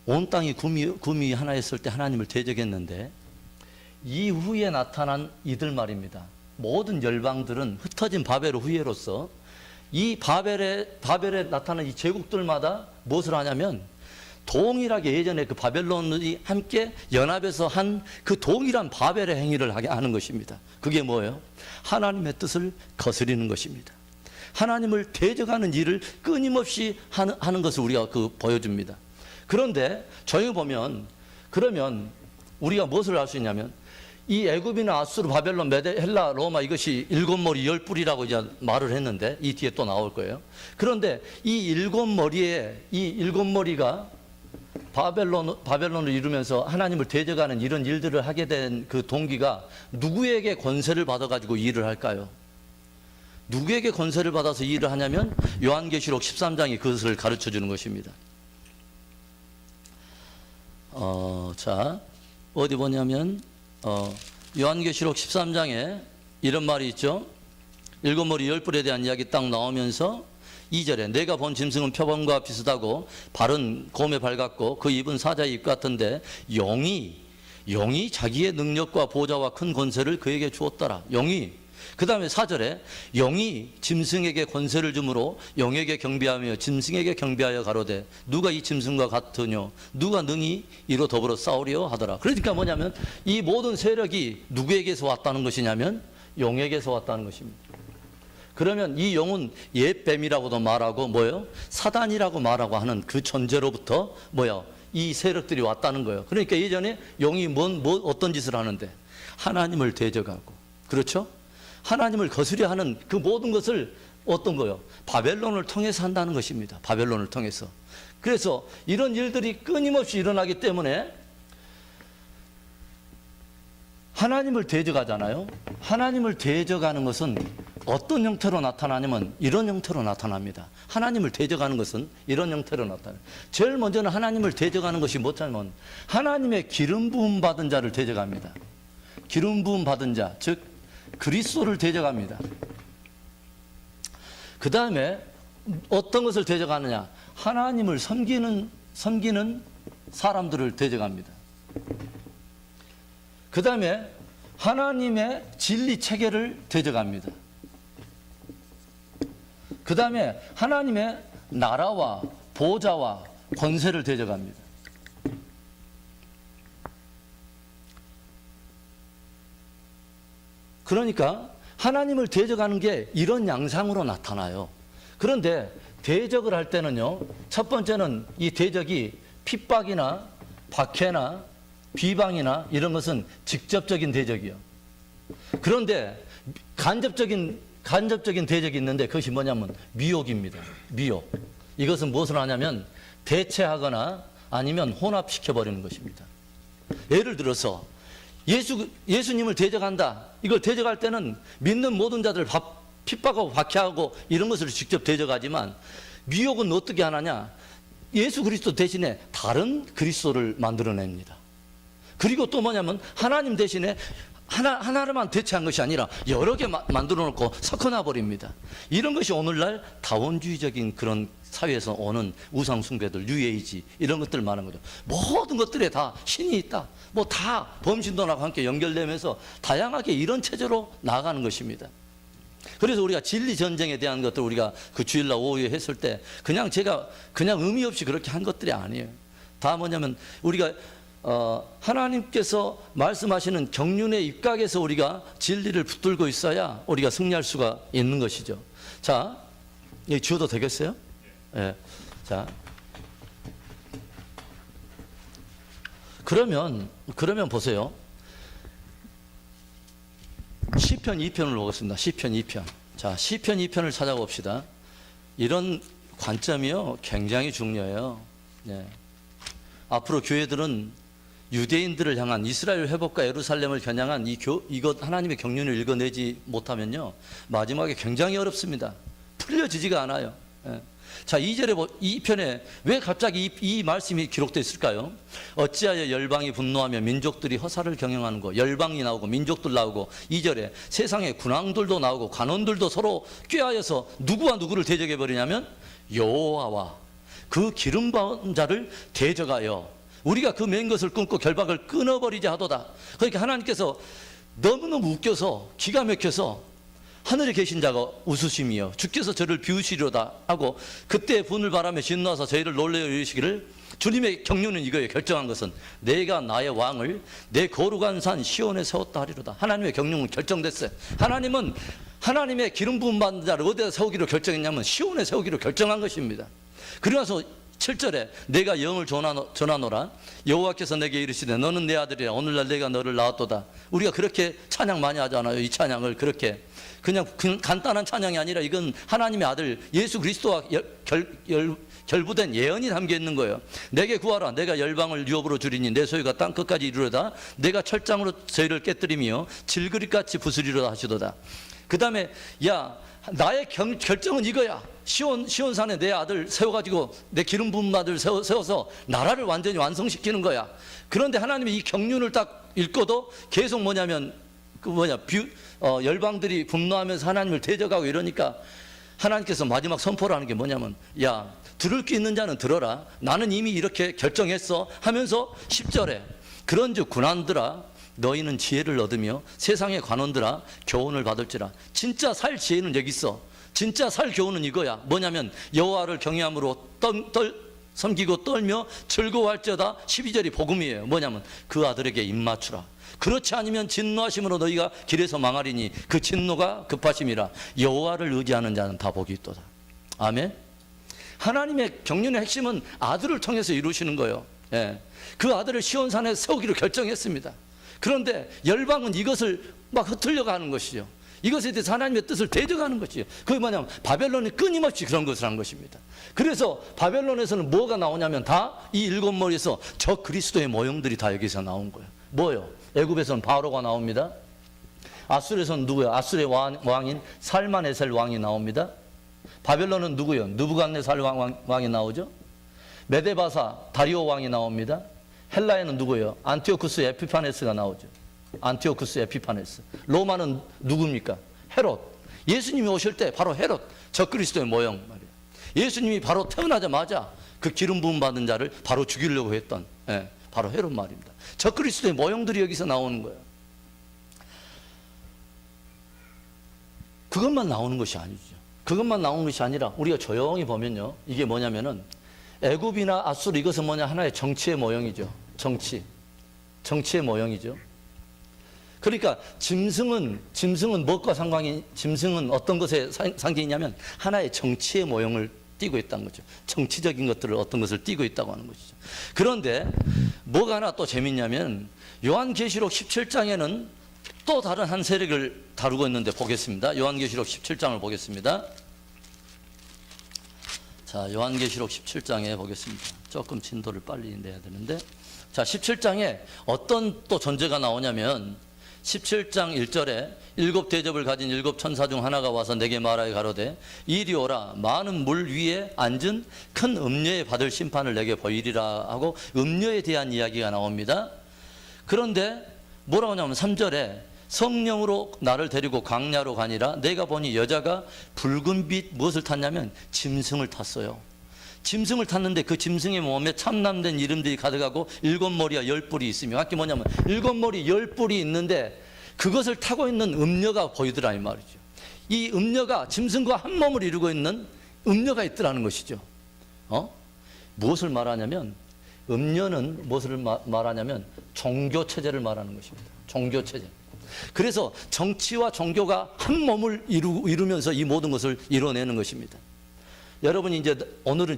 온 땅이 구미 하나였을 때 하나님을 대적했는데 이후에 나타난 이들 말입니다. 모든 열방들은 흩어진 바벨의 후예로서 이 바벨에 나타난 이 제국들마다 무엇을 하냐면 동일하게 예전에 그 바벨론이 함께 연합해서 한 그 동일한 바벨의 행위를 하는 것입니다. 그게 뭐예요? 하나님의 뜻을 거스리는 것입니다. 하나님을 대적하는 일을 끊임없이 하는 것을 우리가 보여줍니다. 그런데 저희 보면 그러면 우리가 무엇을 알 수 있냐면 이 애굽이나 아수르, 바벨론, 메데, 헬라, 로마 이것이 7머리 10뿔이라고 이제 말을 했는데 이 뒤에 또 나올 거예요. 그런데 이 7머리가 바벨론을 이루면서 하나님을 대적하는 이런 일들을 하게 된 그 동기가 누구에게 권세를 받아가지고 일을 할까요? 누구에게 권세를 받아서 일을 하냐면 요한계시록 13장이 그것을 가르쳐 주는 것입니다. 자, 어디 보냐면 요한계시록 13장에 이런 말이 있죠. 7머리 10뿔에 대한 이야기 딱 나오면서 2절에 내가 본 짐승은 표범과 비슷하고 발은 곰에 발 같고 그 입은 사자의 입 같은데 영이 자기의 능력과 보좌와 큰 권세를 그에게 주었더라. 영이. 그 다음에 4절에 영이 짐승에게 권세를 주므로 영에게 경배하며 짐승에게 경배하여 가로되 누가 이 짐승과 같으뇨 누가 능히 이로 더불어 싸우려 하더라. 그러니까 뭐냐면 이 모든 세력이 누구에게서 왔다는 것이냐면 영에게서 왔다는 것입니다. 그러면 이 영은 옛 뱀이라고도 말하고 뭐예요? 사단이라고 말하고 하는 그 존재로부터 뭐예요? 이 세력들이 왔다는 거예요. 그러니까 예전에 영이 어떤 짓을 하는데 하나님을 대적하고, 그렇죠? 하나님을 거스려 하는 그 모든 것을 어떤 거요? 바벨론을 통해서 한다는 것입니다. 바벨론을 통해서. 그래서 이런 일들이 끊임없이 일어나기 때문에 하나님을 대적하잖아요. 하나님을 대적하는 것은 어떤 형태로 나타나냐면 이런 형태로 나타납니다. 하나님을 대적하는 것은 이런 형태로 나타나요. 제일 먼저는 하나님을 대적하는 것이 뭐냐면 하나님의 기름 부음 받은 자를 대적합니다. 기름 부음 받은 자, 즉 그리스도를 대적합니다. 그 다음에 어떤 것을 대적하느냐? 하나님을 섬기는 사람들을 대적합니다. 그 다음에 하나님의 진리 체계를 대적합니다. 그 다음에 하나님의 나라와 보좌와 권세를 대적합니다. 그러니까 하나님을 대적하는 게 이런 양상으로 나타나요. 그런데 대적을 할 때는요, 첫 번째는 이 대적이 핍박이나 박해나 비방이나 이런 것은 직접적인 대적이요. 그런데 간접적인 대적이 있는데 그것이 뭐냐면 미혹입니다. 미혹. 이것은 무엇을 하냐면 대체하거나 아니면 혼합시켜버리는 것입니다. 예를 들어서 예수님을 대적한다. 이걸 대적할 때는 믿는 모든 자들을 핍박하고 박해하고 이런 것을 직접 대적하지만 미혹은 어떻게 하느냐? 예수 그리스도 대신에 다른 그리스도를 만들어냅니다. 그리고 또 뭐냐면 하나님 대신에 하나로만 대체한 것이 아니라 여러 개 만들어 놓고 섞어놔 버립니다. 이런 것이 오늘날 다원주의적인 그런 사회에서 오는 우상 숭배들, 뉴에이지 이런 것들 말하는 거죠. 모든 것들에 다 신이 있다. 뭐 다 범신론하고 함께 연결되면서 다양하게 이런 체제로 나아가는 것입니다. 그래서 우리가 진리 전쟁에 대한 것들 우리가 그 주일날 오후에 했을 때 제가 의미 없이 그렇게 한 것들이 아니에요. 다 뭐냐면 우리가 하나님께서 말씀하시는 경륜의 입각에서 우리가 진리를 붙들고 있어야 우리가 승리할 수가 있는 것이죠. 자, 여기 지워도 되겠어요? 예. 자, 그러면 보세요. 시편 2편을 보겠습니다. 시편 2편. 자, 시편 2편을 찾아봅시다. 이런 관점이요, 굉장히 중요해요. 네. 앞으로 교회들은 유대인들을 향한 이스라엘 회복과 예루살렘을 겨냥한 이것 하나님의 경륜을 읽어내지 못하면요, 마지막에 굉장히 어렵습니다. 풀려지지가 않아요. 예. 자, 2절에 이 편에 왜 갑자기 이 말씀이 기록되어 있을까요? 어찌하여 열방이 분노하며 민족들이 허사를 경영하는 거. 열방이 나오고 민족들 나오고 2절에 세상에 군왕들도 나오고 관원들도 서로 꾀하여서 누구와 누구를 대적해 버리냐면 여호와와 그 기름 부은 자를 대적하여 우리가 그 맨 것을 끊고 결박을 끊어버리자 하도다. 그러니까 하나님께서 너무너무 웃겨서 기가 막혀서 하늘에 계신 자가 웃으심이여 주께서 저를 비우시려다 하고 그때 분을 바라며 진노하사 저희를 놀라여 이르시기를 주님의 경륜은 이거예요. 결정한 것은 내가 나의 왕을 내 거룩한 산 시온에 세웠다 하리로다. 하나님의 경륜은 결정됐어요. 하나님은 하나님의 기름 부음 받는 자를 어디다 세우기로 결정했냐면 시온에 세우기로 결정한 것입니다. 그러면서 7절에 내가 영을 전하노라 여호와께서 내게 이르시되 너는 내 아들이라 오늘날 내가 너를 낳았도다. 우리가 그렇게 찬양 많이 하잖아요. 이 찬양을 그렇게 그냥 간단한 찬양이 아니라 이건 하나님의 아들 예수 그리스도와 결부된 예언이 담겨 있는 거예요. 내게 구하라 내가 열방을 유업으로 주리니 내 소유가 땅 끝까지 이르러다. 내가 철장으로 저희를 깨뜨리며 질그릇같이 부수리로다 하시도다. 그 다음에 야 나의 결정은 이거야. 시온산에 내 아들 세워가지고 내 기름 부은 아들 세워서 나라를 완전히 완성시키는 거야. 그런데 하나님이 이 경륜을 딱 읽고도 계속 뭐냐면 열방들이 분노하면서 하나님을 대적하고 이러니까 하나님께서 마지막 선포를 하는 게 뭐냐면, 야, 들을 게 있는 자는 들어라. 나는 이미 이렇게 결정했어 하면서 10절에 그런즉 군안들아 너희는 지혜를 얻으며 세상의 관원들아 교훈을 받을지라. 진짜 살 지혜는 여기 있어. 진짜 살 교훈은 이거야. 뭐냐면 여호와를 경외함으로 섬기고 떨며 즐거워할지어다. 12절이 복음이에요. 뭐냐면 그 아들에게 입맞추라. 그렇지 않으면 진노하심으로 너희가 길에서 망하리니 그 진노가 급하심이라. 여호와를 의지하는 자는 다 복이 있도다. 아멘. 하나님의 경륜의 핵심은 아들을 통해서 이루시는 거예요. 예. 그 아들을 시온산에 세우기로 결정했습니다. 그런데 열방은 이것을 막 흩으려고 하는 것이죠. 이것에 대해서 하나님의 뜻을 대적하는 것이죠. 그게 뭐냐면 바벨론이 끊임없이 그런 것을 한 것입니다. 그래서 바벨론에서는 뭐가 나오냐면 다 이 일곱 머리에서 저 그리스도의 모형들이 다 여기서 나온 거예요. 뭐요? 애굽에서는 바로가 나옵니다. 아수르에서는 누구요? 아수르의 왕인 살마네셀 왕이 나옵니다. 바벨론은 누구요? 느부갓네살 왕이 나오죠. 메데바사 다리오 왕이 나옵니다. 헬라에는 누구요? 안티오쿠스 에피파네스가 나오죠. 안티오쿠스 에피파네스. 로마는 누굽니까? 헤롯. 예수님이 오실 때 바로 헤롯, 적그리스도의 모형 말이에요. 예수님이 바로 태어나자마자 그 기름 부음 받은 자를 바로 죽이려고 했던, 예, 바로 헤롯 말입니다. 적그리스도의 모형들이 여기서 나오는 거예요. 그것만 나오는 것이 아니죠. 그것만 나오는 것이 아니라 우리가 조용히 보면요, 이게 뭐냐면은 애굽이나 아수르, 이것은 뭐냐, 하나의 정치의 모형이죠. 정치의 모형이죠. 그러니까 짐승은 무엇과 상관이, 짐승은 어떤 것에 상관이 있냐면 하나의 정치의 모형을 띠고 있다는 거죠. 정치적인 것들을, 어떤 것을 띠고 있다고 하는 것이죠. 그런데 뭐가 하나 또 재밌냐면 요한계시록 17장에는 또 다른 한 세력을 다루고 있는데 보겠습니다. 요한계시록 17장을 보겠습니다. 자, 요한계시록 17장에 보겠습니다. 조금 진도를 빨리 내야 되는데, 자, 17장에 어떤 또 존재가 나오냐면 17장 1절에 일곱 대접을 가진 일곱 천사 중 하나가 와서 내게 말하여 가로되 이리 오라. 많은 물 위에 앉은 큰 음녀에 받을 심판을 내게 보이리라 하고 음녀에 대한 이야기가 나옵니다. 그런데 뭐라고 하냐면 3절에 성령으로 나를 데리고 광야로 가니라. 내가 보니 여자가 붉은 빛 무엇을 탔냐면 짐승을 탔어요. 짐승을 탔는데 그 짐승의 몸에 참남된 이름들이 가득하고 일곱 머리와 열 뿔이 있으며, 그게 뭐냐면 일곱 머리 열 뿔이 있는데 그것을 타고 있는 음녀가 보이더라 이 말이죠. 이 음녀가 짐승과 한 몸을 이루고 있는 음녀가 있더라는 것이죠. 무엇을 말하냐면, 음녀는 무엇을 말하냐면 종교 체제를 말하는 것입니다. 종교 체제. 그래서 정치와 종교가 한 몸을 이루면서 이 모든 것을 이뤄내는 것입니다. 여러분이 이제 오늘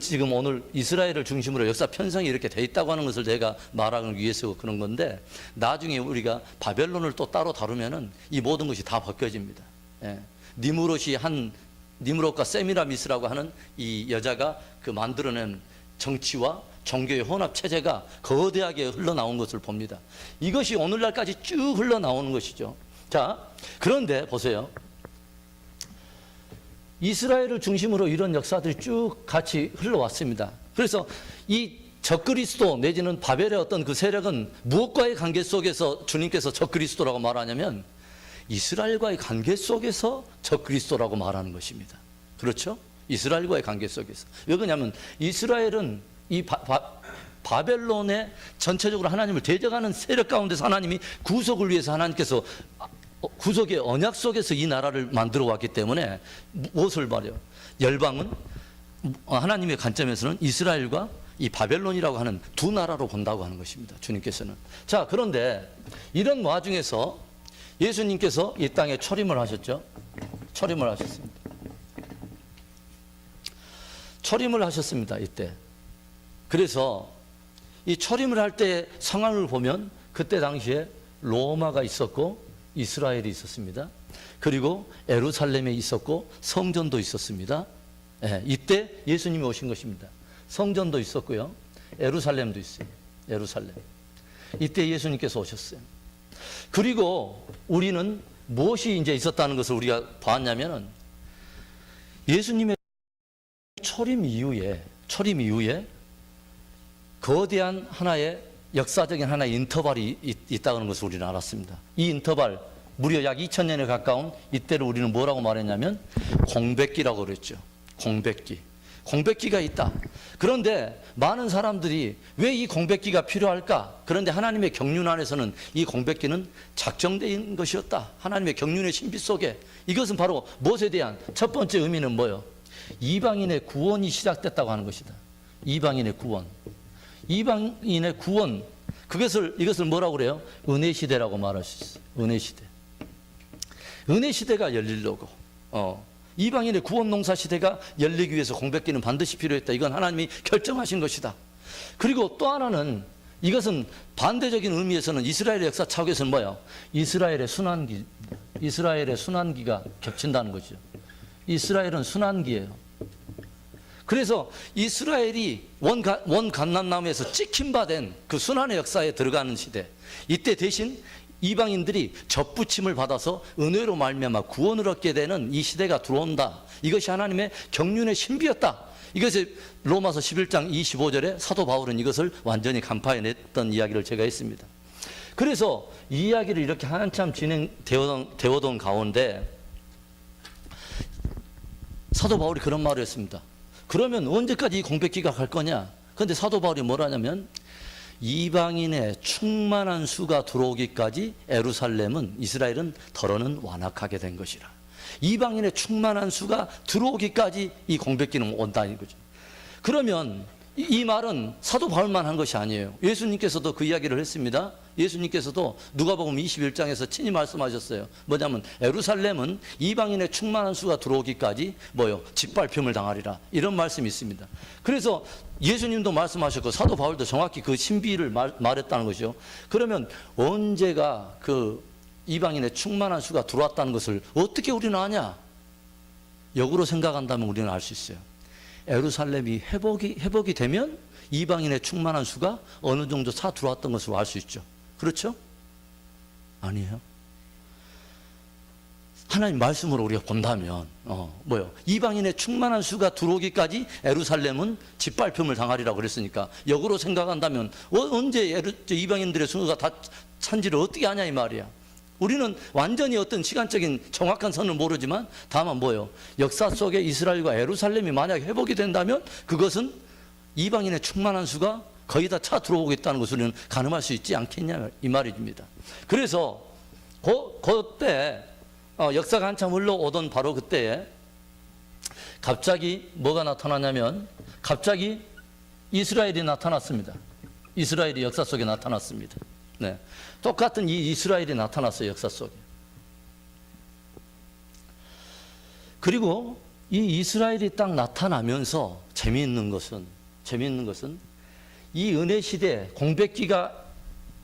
이스라엘을 중심으로 역사 편성이 이렇게 돼 있다고 하는 것을 제가 말하기 위해서 그런 건데, 나중에 우리가 바벨론을 또 따로 다루면은 이 모든 것이 다 벗겨집니다. 예. 니무롯과 세미라미스라고 하는 이 여자가 그 만들어낸 정치와 종교의 혼합 체제가 거대하게 흘러나온 것을 봅니다. 이것이 오늘날까지 쭉 흘러나오는 것이죠. 자, 그런데 보세요. 이스라엘을 중심으로 이런 역사들이 쭉 같이 흘러왔습니다. 그래서 이 적그리스도 내지는 바벨의 어떤 그 세력은 무엇과의 관계 속에서 주님께서 적그리스도라고 말하냐면 이스라엘과의 관계 속에서 적그리스도라고 말하는 것입니다. 그렇죠? 이스라엘과의 관계 속에서. 왜 그러냐면 이스라엘은 이 바벨론의 전체적으로 하나님을 대적하는 세력 가운데서 하나님이 구속을 위해서 하나님께서 구속의 언약 속에서 이 나라를 만들어 왔기 때문에 무엇을 말해요? 열방은 하나님의 관점에서는 이스라엘과 이 바벨론이라고 하는 두 나라로 본다고 하는 것입니다. 주님께서는. 자, 그런데 이런 와중에서 예수님께서 이 땅에 초림을 하셨죠. 초림을 하셨습니다. 초림을 하셨습니다. 이때. 그래서 이 초림을 할 때 상황을 보면 그때 당시에 로마가 있었고 이스라엘이 있었습니다. 그리고 예루살렘에 있었고 성전도 있었습니다. 네, 이때 예수님이 오신 것입니다. 성전도 있었고요. 예루살렘도 있어요. 예루살렘. 이때 예수님께서 오셨어요. 그리고 우리는 무엇이 이제 있었다는 것을 우리가 봤냐면은 예수님의 초림 이후에 거대한 하나의 역사적인 하나의 인터벌이 있다는 것을 우리는 알았습니다. 이 인터벌 무려 약 2000년에 가까운 이때를 우리는 뭐라고 말했냐면 공백기라고 그랬죠. 공백기. 공백기가 있다. 그런데 많은 사람들이 왜 이 공백기가 필요할까? 그런데 하나님의 경륜 안에서는 이 공백기는 작정된 것이었다. 하나님의 경륜의 신비 속에 이것은 바로 무엇에 대한 첫 번째 의미는 뭐예요? 이방인의 구원이 시작됐다고 하는 것이다. 이방인의 구원. 이방인의 구원. 이것을 뭐라고 그래요? 은혜 시대라고 말할 수 있어요. 은혜 시대. 은혜 시대가 열리려고. 이방인의 구원 농사 시대가 열리기 위해서 공백기는 반드시 필요했다. 이건 하나님이 결정하신 것이다. 그리고 또 하나는 이것은 반대적인 의미에서는 이스라엘의 역사 차원에서는 뭐예요? 이스라엘의 순환기가 겹친다는 거죠. 이스라엘은 순환기예요. 그래서 이스라엘이 원 감람나무에서 찍힌바된 그 순환의 역사에 들어가는 시대. 이때 대신 이방인들이 접붙임을 받아서 은혜로 말미암아 구원을 얻게 되는 이 시대가 들어온다. 이것이 하나님의 경륜의 신비였다. 이것을 로마서 11장 25절에 사도 바울은 이것을 완전히 간파해냈던 이야기를 제가 했습니다. 그래서 이 이야기를 이렇게 한참 진행되어던 가운데 사도 바울이 그런 말을 했습니다. 그러면 언제까지 이 공백기가 갈 거냐? 그런데 사도 바울이 뭐라냐면 이방인의 충만한 수가 들어오기까지 에루살렘은 이스라엘은 더러는 완악하게 된 것이라. 이방인의 충만한 수가 들어오기까지 이 공백기는 온다는 거죠. 그러면 이 말은 사도 바울만 한 것이 아니에요. 예수님께서도 그 이야기를 했습니다. 예수님께서도 누가복음 21장에서 친히 말씀하셨어요. 뭐냐면 에루살렘은 이방인의 충만한 수가 들어오기까지 짓밟힘을 당하리라. 이런 말씀이 있습니다. 그래서 예수님도 말씀하셨고 사도 바울도 정확히 그 신비를 말했다는 것이죠. 그러면 언제가 그 이방인의 충만한 수가 들어왔다는 것을 어떻게 우리는 아냐? 역으로 생각한다면 우리는 알 수 있어요. 에루살렘이 회복이 되면 이방인의 충만한 수가 어느 정도 차 들어왔던 것으로 알 수 있죠. 그렇죠? 아니에요. 하나님 말씀으로 우리가 본다면 이방인의 충만한 수가 들어오기까지 에루살렘은 짓밟힘을 당하리라고 그랬으니까 역으로 생각한다면 언제 이방인들의 수가 다 찬지를 어떻게 아냐 이 말이야. 우리는 완전히 어떤 시간적인 정확한 선을 모르지만 다만 역사 속에 이스라엘과 에루살렘이 만약 회복이 된다면 그것은 이방인의 충만한 수가 거의 다 차 들어오겠다는 것을 우리는 가늠할 수 있지 않겠냐 이 말입니다. 그래서 그때 역사가 한참 흘러오던 바로 그때에 갑자기 뭐가 나타나냐면 갑자기 이스라엘이 나타났습니다. 이스라엘이 역사 속에 나타났습니다. 네. 똑같은 이 이스라엘이 나타났어요. 역사 속에. 그리고 이 이스라엘이 딱 나타나면서 재미있는 것은 이 은혜 시대 공백기가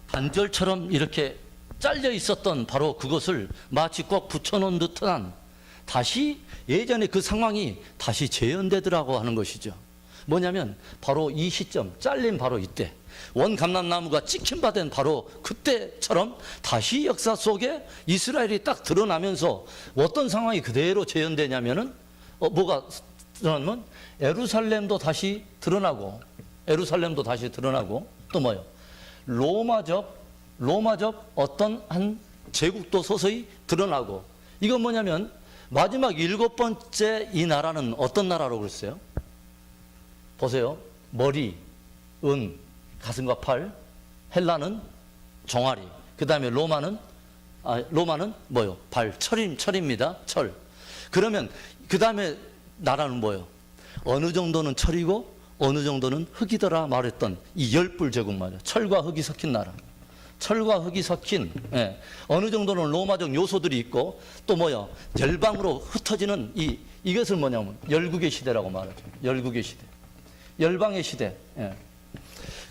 반절처럼 이렇게 잘려 있었던 바로 그것을 마치 꼭 붙여놓은 듯한 다시 예전에 그 상황이 다시 재현되더라고 하는 것이죠. 뭐냐면 바로 이 시점, 잘린 바로 이때 원 감람나무가 찍힌 바 된 바로 그때처럼 다시 역사 속에 이스라엘이 딱 드러나면서 어떤 상황이 그대로 재현되냐면은 뭐가 드러나면 에루살렘도 다시 드러나고 또 로마적 어떤 한 제국도 서서히 드러나고 이건 뭐냐면 마지막 7번째 이 나라는 어떤 나라라고 그랬어요? 보세요. 머리, 은, 가슴과 팔, 헬라는 종아리, 그 다음에 로마는 발, 철입니다. 철. 그러면 그 다음에 나라는 어느 정도는 철이고 어느 정도는 흙이더라 말했던 이 열불 제국 말이야. 철과 흙이 섞인 나라. 철과 흙이 섞인 어느 정도는 로마적 요소들이 있고 또 열방으로 흩어지는 이것을 뭐냐면 열국의 시대라고 말하죠. 열국의 시대. 열방의 시대.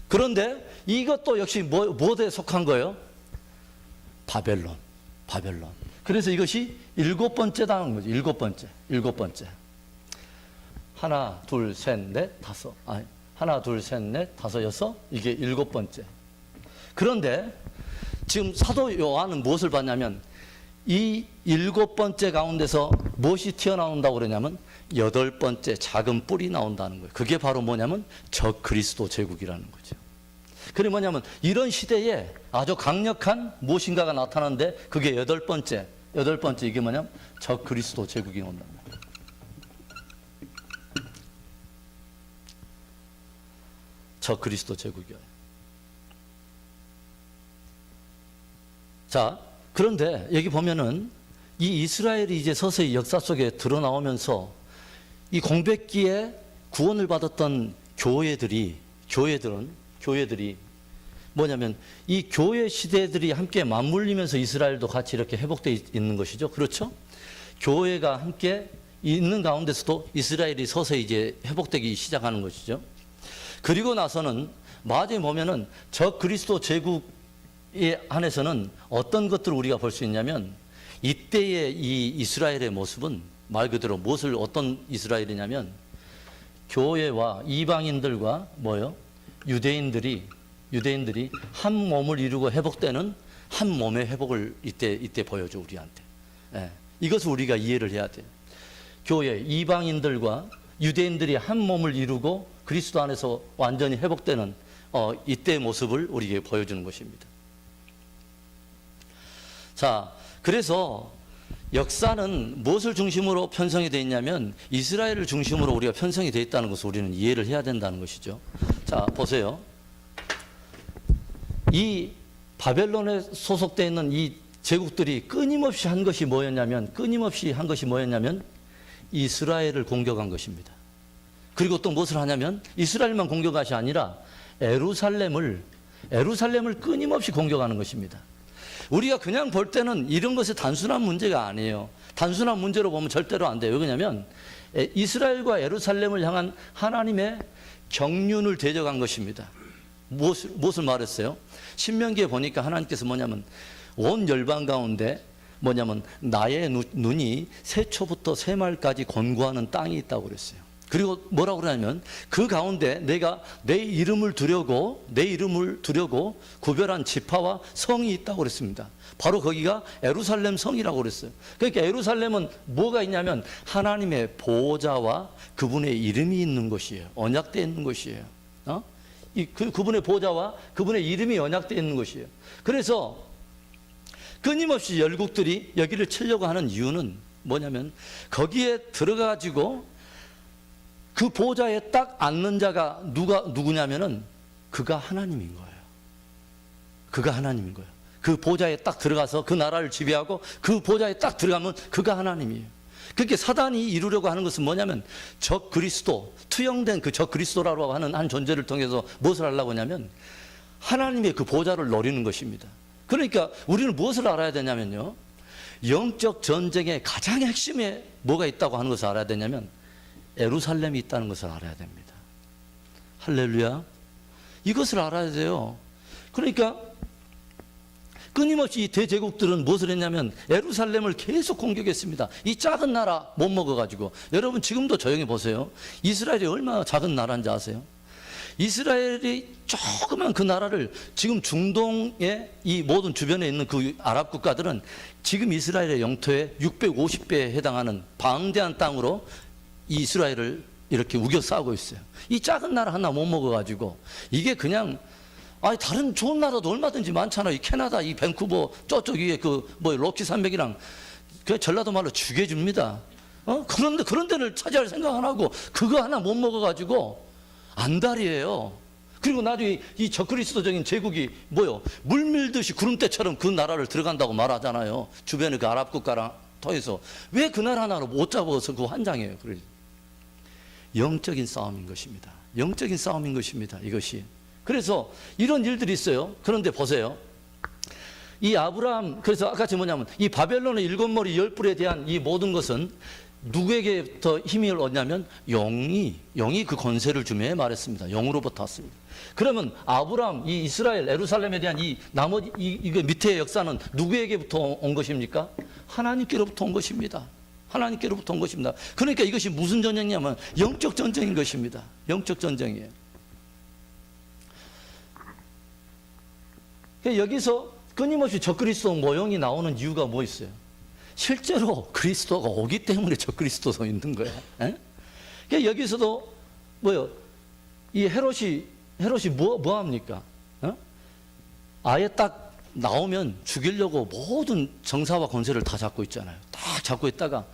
그런데 이것도 역시 뭐에 속한 거예요? 바벨론. 그래서 이것이 7번째다는 거죠. 7번째. 하나, 둘, 셋, 넷, 다섯. 하나, 둘, 셋, 넷, 다섯, 여섯. 이게 7번째. 그런데 지금 사도 요한은 무엇을 봤냐면 이 7번째 가운데서 무엇이 튀어나온다고 그러냐면 8번째 작은 뿔이 나온다는 거예요. 그게 바로 뭐냐면 적 그리스도 제국이라는 거죠. 그게 뭐냐면 이런 시대에 아주 강력한 무엇인가가 나타나는데 그게 여덟 번째 이게 뭐냐면 적 그리스도 제국이 온다. 적 그리스도 제국이요. 자, 그런데 여기 보면은 이 이스라엘이 이제 서서히 역사 속에 드러나오면서 이 공백기에 구원을 받았던 교회들이 뭐냐면 이 교회 시대들이 함께 맞물리면서 이스라엘도 같이 이렇게 회복되어 있는 것이죠. 그렇죠? 교회가 함께 있는 가운데서도 이스라엘이 서서히 이제 회복되기 시작하는 것이죠. 그리고 나서는 마지막에 보면은 적 그리스도 제국에 한해서는 어떤 것들을 우리가 볼 수 있냐면 이때의 이 이스라엘의 모습은 말 그대로 어떤 이스라엘이냐면 교회와 이방인들과 유대인들이 한 몸을 이루고 회복되는 한 몸의 회복을 이때 보여줘 우리한테. 예, 이것을 우리가 이해를 해야 돼요. 교회 이방인들과 유대인들이 한 몸을 이루고 그리스도 안에서 완전히 회복되는 이때의 모습을 우리에게 보여주는 것입니다. 자, 그래서 역사는 무엇을 중심으로 편성이 되어 있냐면 이스라엘을 중심으로 우리가 편성이 되어 있다는 것을 우리는 이해를 해야 된다는 것이죠. 자, 보세요. 이 바벨론에 소속되어 있는 이 제국들이 끊임없이 한 것이 뭐였냐면 이스라엘을 공격한 것입니다. 그리고 또 무엇을 하냐면 이스라엘만 공격한 것이 아니라 예루살렘을 끊임없이 공격하는 것입니다. 우리가 그냥 볼 때는 이런 것이 단순한 문제가 아니에요. 단순한 문제로 보면 절대로 안 돼요. 왜냐하면 이스라엘과 예루살렘을 향한 하나님의 경륜을 대적한 것입니다. 무엇을 말했어요? 신명기에 보니까 하나님께서 온 열방 가운데 나의 눈이 새초부터 새말까지 권고하는 땅이 있다고 그랬어요. 그리고 뭐라고 그러냐면 그 가운데 내가 내 이름을 두려고 구별한 지파와 성이 있다고 그랬습니다. 바로 거기가 예루살렘 성이라고 그랬어요. 그러니까 예루살렘은 뭐가 있냐면 하나님의 보호자와 그분의 이름이 있는 곳이에요. 언약되어 있는 곳이에요. 그분의 보호자와 그분의 이름이 언약되어 있는 곳이에요. 그래서 끊임없이 열국들이 여기를 치려고 하는 이유는 뭐냐면 거기에 들어가지고 그 보좌에 딱 앉는 자가 누구냐면은 그가 하나님인 거예요. 그가 하나님인 거예요. 그 보좌에 딱 들어가서 그 나라를 지배하고 그 보좌에 딱 들어가면 그가 하나님이에요. 그렇게 사단이 이루려고 하는 것은 뭐냐면 적 그리스도, 투영된 그 적 그리스도라고 하는 한 존재를 통해서 무엇을 하려고 하냐면 하나님의 그 보좌를 노리는 것입니다. 그러니까 우리는 무엇을 알아야 되냐면요. 영적 전쟁의 가장 핵심에 뭐가 있다고 하는 것을 알아야 되냐면 예루살렘이 있다는 것을 알아야 됩니다. 할렐루야. 이것을 알아야 돼요. 그러니까 끊임없이 이 대제국들은 무엇을 했냐면 예루살렘을 계속 공격했습니다. 이 작은 나라 못 먹어가지고. 여러분 지금도 조용히 보세요. 이스라엘이 얼마나 작은 나라인지 아세요? 이스라엘이 조그만 그 나라를 지금 중동의 이 모든 주변에 있는 그 아랍 국가들은 지금 이스라엘의 영토의 650배에 해당하는 방대한 땅으로 이 이스라엘을 이렇게 우겨 싸고 있어요. 이 작은 나라 하나 못 먹어가지고 이게 그냥 다른 좋은 나라도 얼마든지 많잖아요. 이 캐나다, 이 밴쿠버 저쪽 위에 로키 산맥이랑 그 전라도 말로 죽여줍니다. 그런데 그런 데를 차지할 생각 안 하고 그거 하나 못 먹어가지고 안달이에요. 그리고 나중에 이 적그리스도적인 제국이 물밀듯이 구름대처럼 그 나라를 들어간다고 말하잖아요. 주변에 그 아랍 국가랑 통해서 왜 그 나라 하나로 못 잡아서 그 환장해요. 그래. 영적인 싸움인 것입니다. 영적인 싸움인 것입니다. 이것이. 그래서 이런 일들이 있어요. 그런데 보세요. 이 아브라함, 그래서 아까 뭐냐면 이 바벨론의 일곱 머리 열 뿔에 대한 이 모든 것은 누구에게 더 힘을 얻냐면 영이 그 권세를 주며 말했습니다. 영으로부터 왔습니다. 그러면 아브라함, 이 이스라엘, 예루살렘에 대한 이 나머지 이거 밑에의 역사는 누구에게부터 온 것입니까? 하나님께로부터 온 것입니다. 하나님께로부터 온 것입니다. 그러니까 이것이 무슨 전쟁이냐면 영적 전쟁인 것입니다. 영적 전쟁이에요. 여기서 끊임없이 적그리스도 모형이 나오는 이유가 뭐 있어요? 실제로 그리스도가 오기 때문에 적그리스도가 있는 거예요. 그러니까 여기서도 이 헤롯이 뭐 합니까? 아예 딱 나오면 죽이려고 모든 정사와 권세를 다 잡고 있잖아요. 딱 잡고 있다가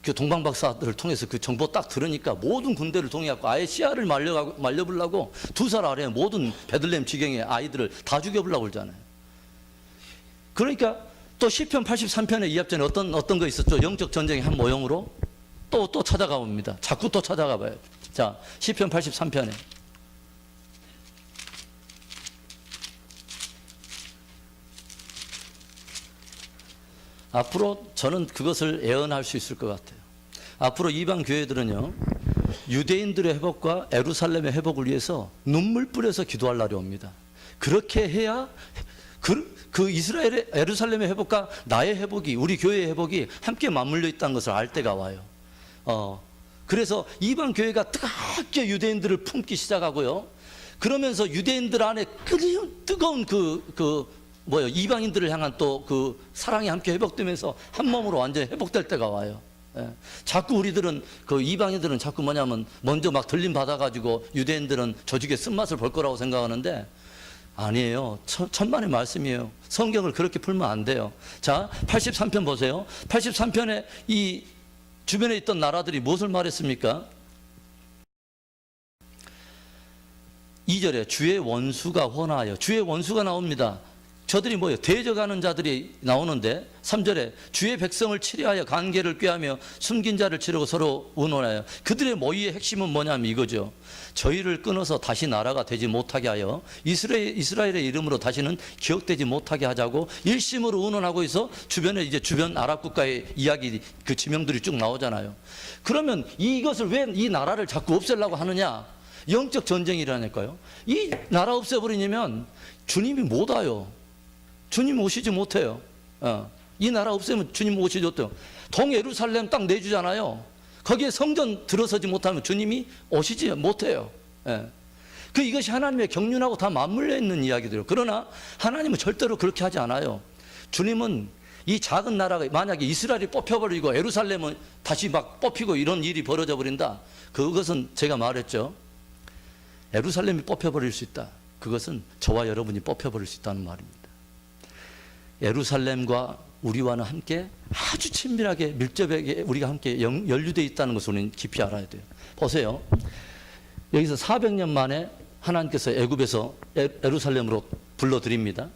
그 동방박사들을 통해서 그 정보 딱 들으니까 모든 군대를 동해갖고 아예 시야를 말려보려고 2살 아래 모든 베들레헴 지경의 아이들을 다 죽여보려고 그러잖아요. 그러니까 또 시편 83편의 이합전에 어떤 거 있었죠? 영적 전쟁의 한 모형으로 또 찾아가 봅니다. 자꾸 또 찾아가 봐요. 자, 시편 83편에 앞으로 저는 그것을 예언할 수 있을 것 같아요. 앞으로 이방 교회들은요, 유대인들의 회복과 예루살렘의 회복을 위해서 눈물 뿌려서 기도할 날이 옵니다. 그렇게 해야 그 이스라엘의 예루살렘의 회복과 나의 회복이, 우리 교회의 회복이 함께 맞물려 있다는 것을 알 때가 와요. 그래서 이방 교회가 뜨겁게 유대인들을 품기 시작하고요. 그러면서 유대인들 안에 뜨거운 이방인들을 향한 또 그 사랑이 함께 회복되면서 한 몸으로 완전히 회복될 때가 와요. 예. 자꾸 우리들은 그 이방인들은 자꾸 뭐냐면 먼저 막 들림 받아가지고 유대인들은 조직의 쓴맛을 볼 거라고 생각하는데 아니에요. 천만의 말씀이에요. 성경을 그렇게 풀면 안 돼요. 자, 83편 보세요. 83편에 이 주변에 있던 나라들이 무엇을 말했습니까? 2절에 주의 원수가 혼하여, 주의 원수가 나옵니다. 저들이 뭐예요? 대적하는 자들이 나오는데 3절에 주의 백성을 치려하여 관계를 꾀하며 숨긴 자를 치려고 서로 의논하여, 그들의 모의의 핵심은 뭐냐면 이거죠. 저희를 끊어서 다시 나라가 되지 못하게 하여 이스라엘의 이름으로 다시는 기억되지 못하게 하자고 일심으로 의논하고 있어. 주변에 이제 주변 아랍 국가의 이야기 그 지명들이 쭉 나오잖아요. 그러면 이것을 왜 이 나라를 자꾸 없애려고 하느냐? 영적 전쟁이라니까요. 이 나라 없애버리면 주님이 못 와요. 주님 오시지 못해요. 이 나라 없애면 주님 오시지 못해요. 동예루살렘 딱 내주잖아요. 거기에 성전 들어서지 못하면 주님이 오시지 못해요. 이것이 하나님의 경륜하고 다 맞물려 있는 이야기들이에요. 그러나 하나님은 절대로 그렇게 하지 않아요. 주님은 이 작은 나라가 만약에 이스라엘이 뽑혀버리고 예루살렘은 다시 막 뽑히고 이런 일이 벌어져 버린다. 그것은 제가 말했죠. 예루살렘이 뽑혀버릴 수 있다. 그것은 저와 여러분이 뽑혀버릴 수 있다는 말입니다. 예루살렘과 우리와는 함께 아주 친밀하게 밀접하게 우리가 함께 연루되어 있다는 것을 우리는 깊이 알아야 돼요. 보세요. 여기서 400년 만에 하나님께서 애굽에서 예루살렘으로 불러드립니다.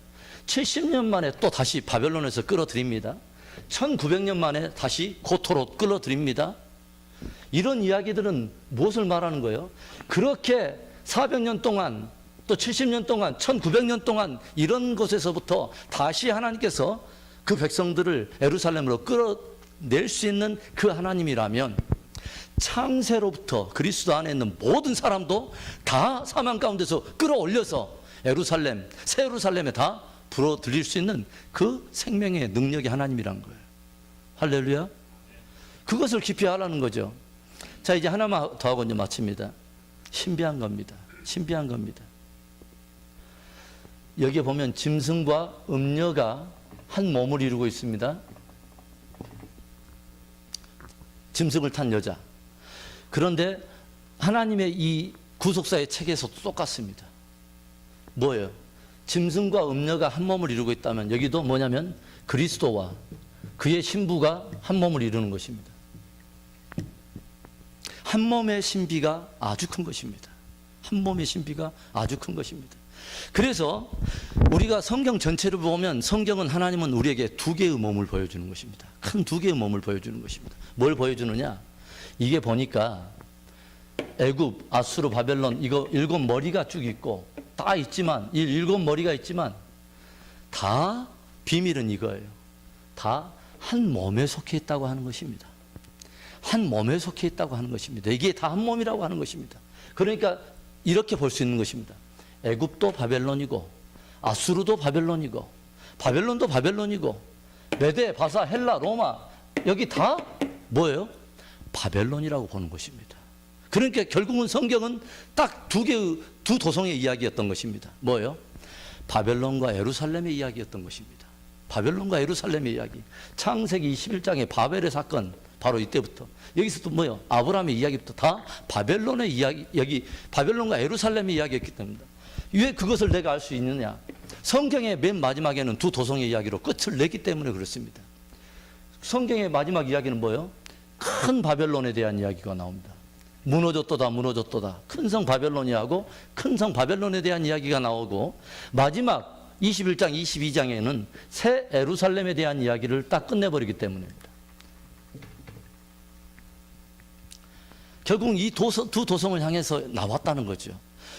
70년 만에 또 다시 바벨론에서 끌어들입니다. 1900년 만에 다시 고토로 끌어들입니다. 이런 이야기들은 무엇을 말하는 거예요? 그렇게 400년 동안 또 70년 동안 1900년 동안 이런 곳에서부터 다시 하나님께서 그 백성들을 예루살렘으로 끌어낼 수 있는 그 하나님이라면 창세로부터 그리스도 안에 있는 모든 사람도 다 사망 가운데서 끌어올려서 예루살렘, 새 예루살렘에 다 불어들일 수 있는 그 생명의 능력이 하나님이란 거예요. 할렐루야. 그것을 깊이 알아는 거죠. 자, 이제 하나만 더 하고 이제 마칩니다. 신비한 겁니다. 신비한 겁니다. 여기에 보면 짐승과 음녀가 한 몸을 이루고 있습니다. 짐승을 탄 여자. 그런데 하나님의 이 구속사의 책에서도 똑같습니다. 뭐예요? 짐승과 음녀가 한 몸을 이루고 있다면 여기도 뭐냐면 그리스도와 그의 신부가 한 몸을 이루는 것입니다. 한 몸의 신비가 아주 큰 것입니다. 한 몸의 신비가 아주 큰 것입니다. 그래서 우리가 성경 전체를 보면 성경은 하나님은 우리에게 두 개의 몸을 보여주는 것입니다. 큰 두 개의 몸을 보여주는 것입니다. 뭘 보여주느냐? 이게 보니까 애굽, 아수르, 바벨론 이거 7머리가 쭉 있고 다 있지만 이 7머리가 있지만 다 비밀은 이거예요. 다 한 몸에 속해 있다고 하는 것입니다. 한 몸에 속해 있다고 하는 것입니다. 이게 다 한 몸이라고 하는 것입니다. 그러니까 이렇게 볼 수 있는 것입니다. 애굽도 바벨론이고 아수르도 바벨론이고 바벨론도 바벨론이고 메데, 바사, 헬라, 로마 여기 다 뭐예요? 바벨론이라고 보는 것입니다. 그러니까 결국은 성경은 딱 두 도성의 이야기였던 것입니다. 뭐예요? 바벨론과 예루살렘의 이야기였던 것입니다. 바벨론과 예루살렘의 이야기. 창세기 21장의 바벨의 사건 바로 이때부터 여기서 또 뭐예요? 아브라함의 이야기부터 다 바벨론의 이야기, 여기 바벨론과 예루살렘의 이야기였기 때문에 왜 그것을 내가 알 수 있느냐? 성경의 맨 마지막에는 두 도성의 이야기로 끝을 내기 때문에 그렇습니다. 성경의 마지막 이야기는 뭐예요? 큰 바벨론에 대한 이야기가 나옵니다. 무너졌도다 무너졌도다. 큰 성 바벨론이하고 큰 성 바벨론에 대한 이야기가 나오고, 마지막 21장 22장에는 새 예루살렘에 대한 이야기를 딱 끝내버리기 때문입니다. 결국 이 두 도성을 향해서 나왔다는 거죠.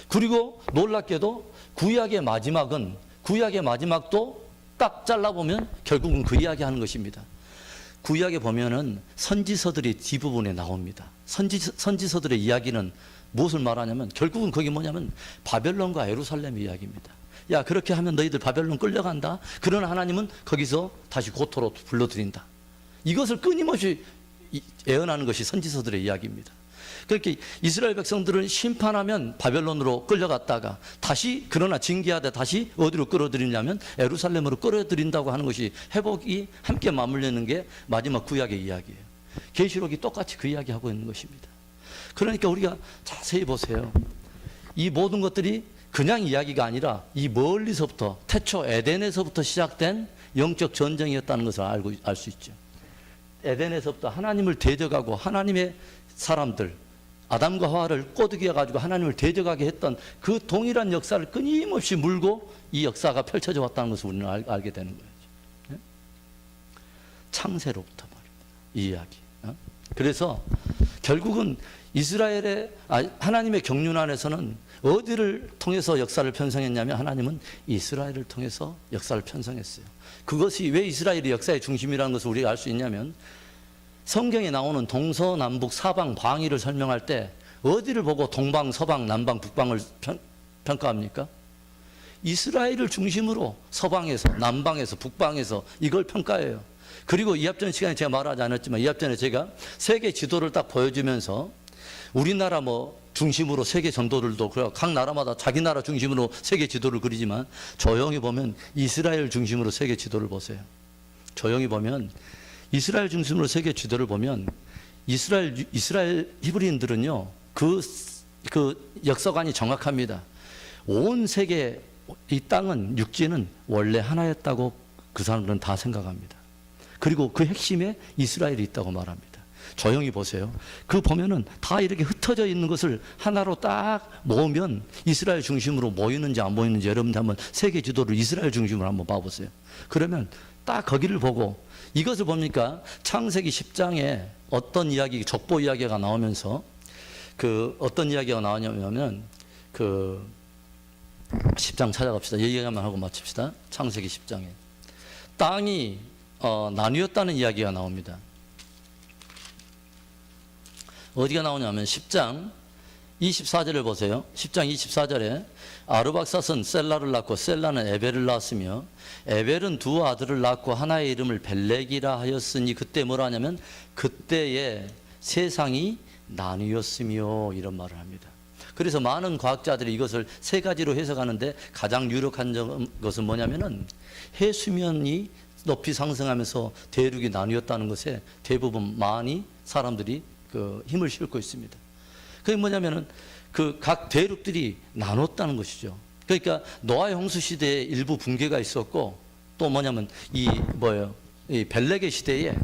그리고 놀랍게도 구약의 마지막도 딱 잘라보면 결국은 그 이야기 하는 것입니다. 구약에 보면은 선지서들이 뒷부분에 나옵니다. 선지서들의 이야기는 무엇을 말하냐면 결국은 그게 뭐냐면 바벨론과 예루살렘 이야기입니다. 야, 그렇게 하면 너희들 바벨론 끌려간다. 그러나 하나님은 거기서 다시 고토로 불러들인다. 이것을 끊임없이 예언하는 것이 선지서들의 이야기입니다. 그렇게 이스라엘 백성들을 심판하면 바벨론으로 끌려갔다가 다시, 그러나 징계하되 다시 어디로 끌어들이냐면 예루살렘으로 끌어들인다고 하는 것이, 회복이 함께 맞물리는 게 마지막 구약의 이야기예요. 계시록이 똑같이 그 이야기하고 있는 것입니다. 그러니까 우리가 자세히 보세요. 이 모든 것들이 그냥 이야기가 아니라 이 멀리서부터, 태초 에덴에서부터 시작된 영적 전쟁이었다는 것을 알 수 있죠. 에덴에서부터 하나님을 대적하고 하나님의 사람들, 아담과 하와를 꼬드겨 가지고 하나님을 대적하게 했던 그 동일한 역사를 끊임없이 물고 이 역사가 펼쳐져 왔다는 것을 우리는 알게 되는 거예요. 네? 창세로부터 말입니다. 이 이야기. 그래서 결국은 하나님의 경륜 안에서는 어디를 통해서 역사를 편성했냐면 하나님은 이스라엘을 통해서 역사를 편성했어요. 그것이 왜 이스라엘이 역사의 중심이라는 것을 우리가 알 수 있냐면, 성경에 나오는 동서남북 사방 방위를 설명할 때 어디를 보고 동방, 서방, 남방, 북방을 평가합니까? 이스라엘을 중심으로 서방에서, 남방에서, 북방에서 이걸 평가해요. 그리고 이합전 시간에 제가 말하지 않았지만, 이합전에 제가 세계 지도를 딱 보여주면서 우리나라 중심으로 세계 전도들도 각 나라마다 자기 나라 중심으로 세계 지도를 그리지만, 조용히 보면 이스라엘 중심으로 세계 지도를 보세요. 조용히 보면 이스라엘 중심으로 세계 지도를 보면 이스라엘 히브리인들은요, 그 역사관이 정확합니다. 온 세계, 이 땅은, 육지는 원래 하나였다고 그 사람들은 다 생각합니다. 그리고 그 핵심에 이스라엘이 있다고 말합니다. 조용히 보세요. 그 보면은 다 이렇게 흩어져 있는 것을 하나로 딱 모으면 이스라엘 중심으로 모이는지 안 모이는지 여러분들 한번 세계 지도를 이스라엘 중심으로 한번 봐보세요. 그러면 딱 거기를 보고, 이것을 봅니까? 창세기 10장에 어떤 이야기, 족보 이야기가 나오면서 어떤 이야기가 나오냐면 10장 찾아갑시다. 얘기만 하고 마칩시다. 창세기 10장에 땅이 나뉘었다는 이야기가 나옵니다. 어디가 나오냐면 10장 24절을 보세요. 10장 24절에 아르박삿은 셀라를 낳고 셀라는 에벨을 낳았으며 에벨은 두 아들을 낳고 하나의 이름을 벨렉이라 하였으니, 그때 뭐라 하냐면 그때에 세상이 나뉘었으며, 이런 말을 합니다. 그래서 많은 과학자들이 이것을 세 가지로 해석하는데, 가장 유력한 것은 뭐냐면은 해수면이 높이 상승하면서 대륙이 나뉘었다는 것에 대부분 많이 사람들이 힘을 실고 있습니다. 그게 뭐냐면은 각 대륙들이 나눴다는 것이죠. 그러니까 노아의 홍수 시대에 일부 붕괴가 있었고, 또 뭐냐면 이 벨렉의 시대에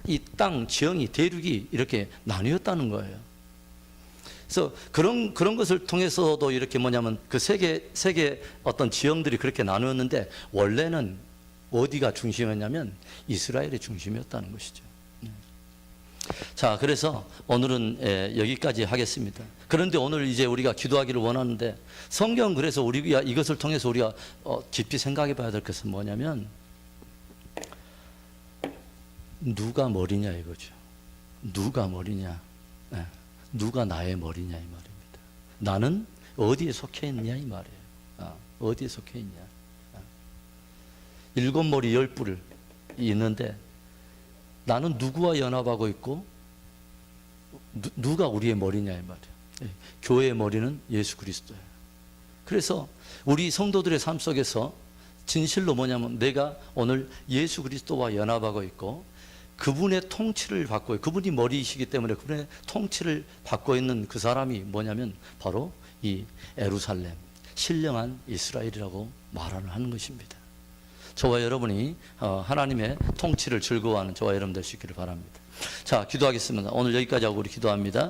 이 땅 지형이, 대륙이 이렇게 나뉘었다는 거예요. 그래서 그런 것을 통해서도 이렇게 뭐냐면 그 세계 어떤 지형들이 그렇게 나누었는데, 원래는 어디가 중심이었냐면 이스라엘이 중심이었다는 것이죠. 자, 그래서 오늘은 여기까지 하겠습니다. 그런데 오늘 이제 우리가 기도하기를 원하는데, 성경, 그래서 우리가 이것을 통해서 우리가 깊이 생각해 봐야 될 것은 뭐냐면, 누가 머리냐 이거죠. 누가 머리냐, 누가 나의 머리냐 이 말입니다. 나는 어디에 속해 있느냐 이 말이에요. 어디에 속해 있냐. 7머리 10뿔이 있는데 나는 누구와 연합하고 있고 누가 우리의 머리냐 이 말이에요. 교회의 머리는 예수 그리스도예요. 그래서 우리 성도들의 삶 속에서 진실로 뭐냐면, 내가 오늘 예수 그리스도와 연합하고 있고 그분의 통치를 받고, 그분이 머리이시기 때문에 그분의 통치를 받고 있는 그 사람이 뭐냐면 바로 이 예루살렘, 신령한 이스라엘이라고 말하는 것입니다. 저와 여러분이 하나님의 통치를 즐거워하는 저와 여러분 되시기를 바랍니다. 자, 기도하겠습니다. 오늘 여기까지 하고 우리 기도합니다.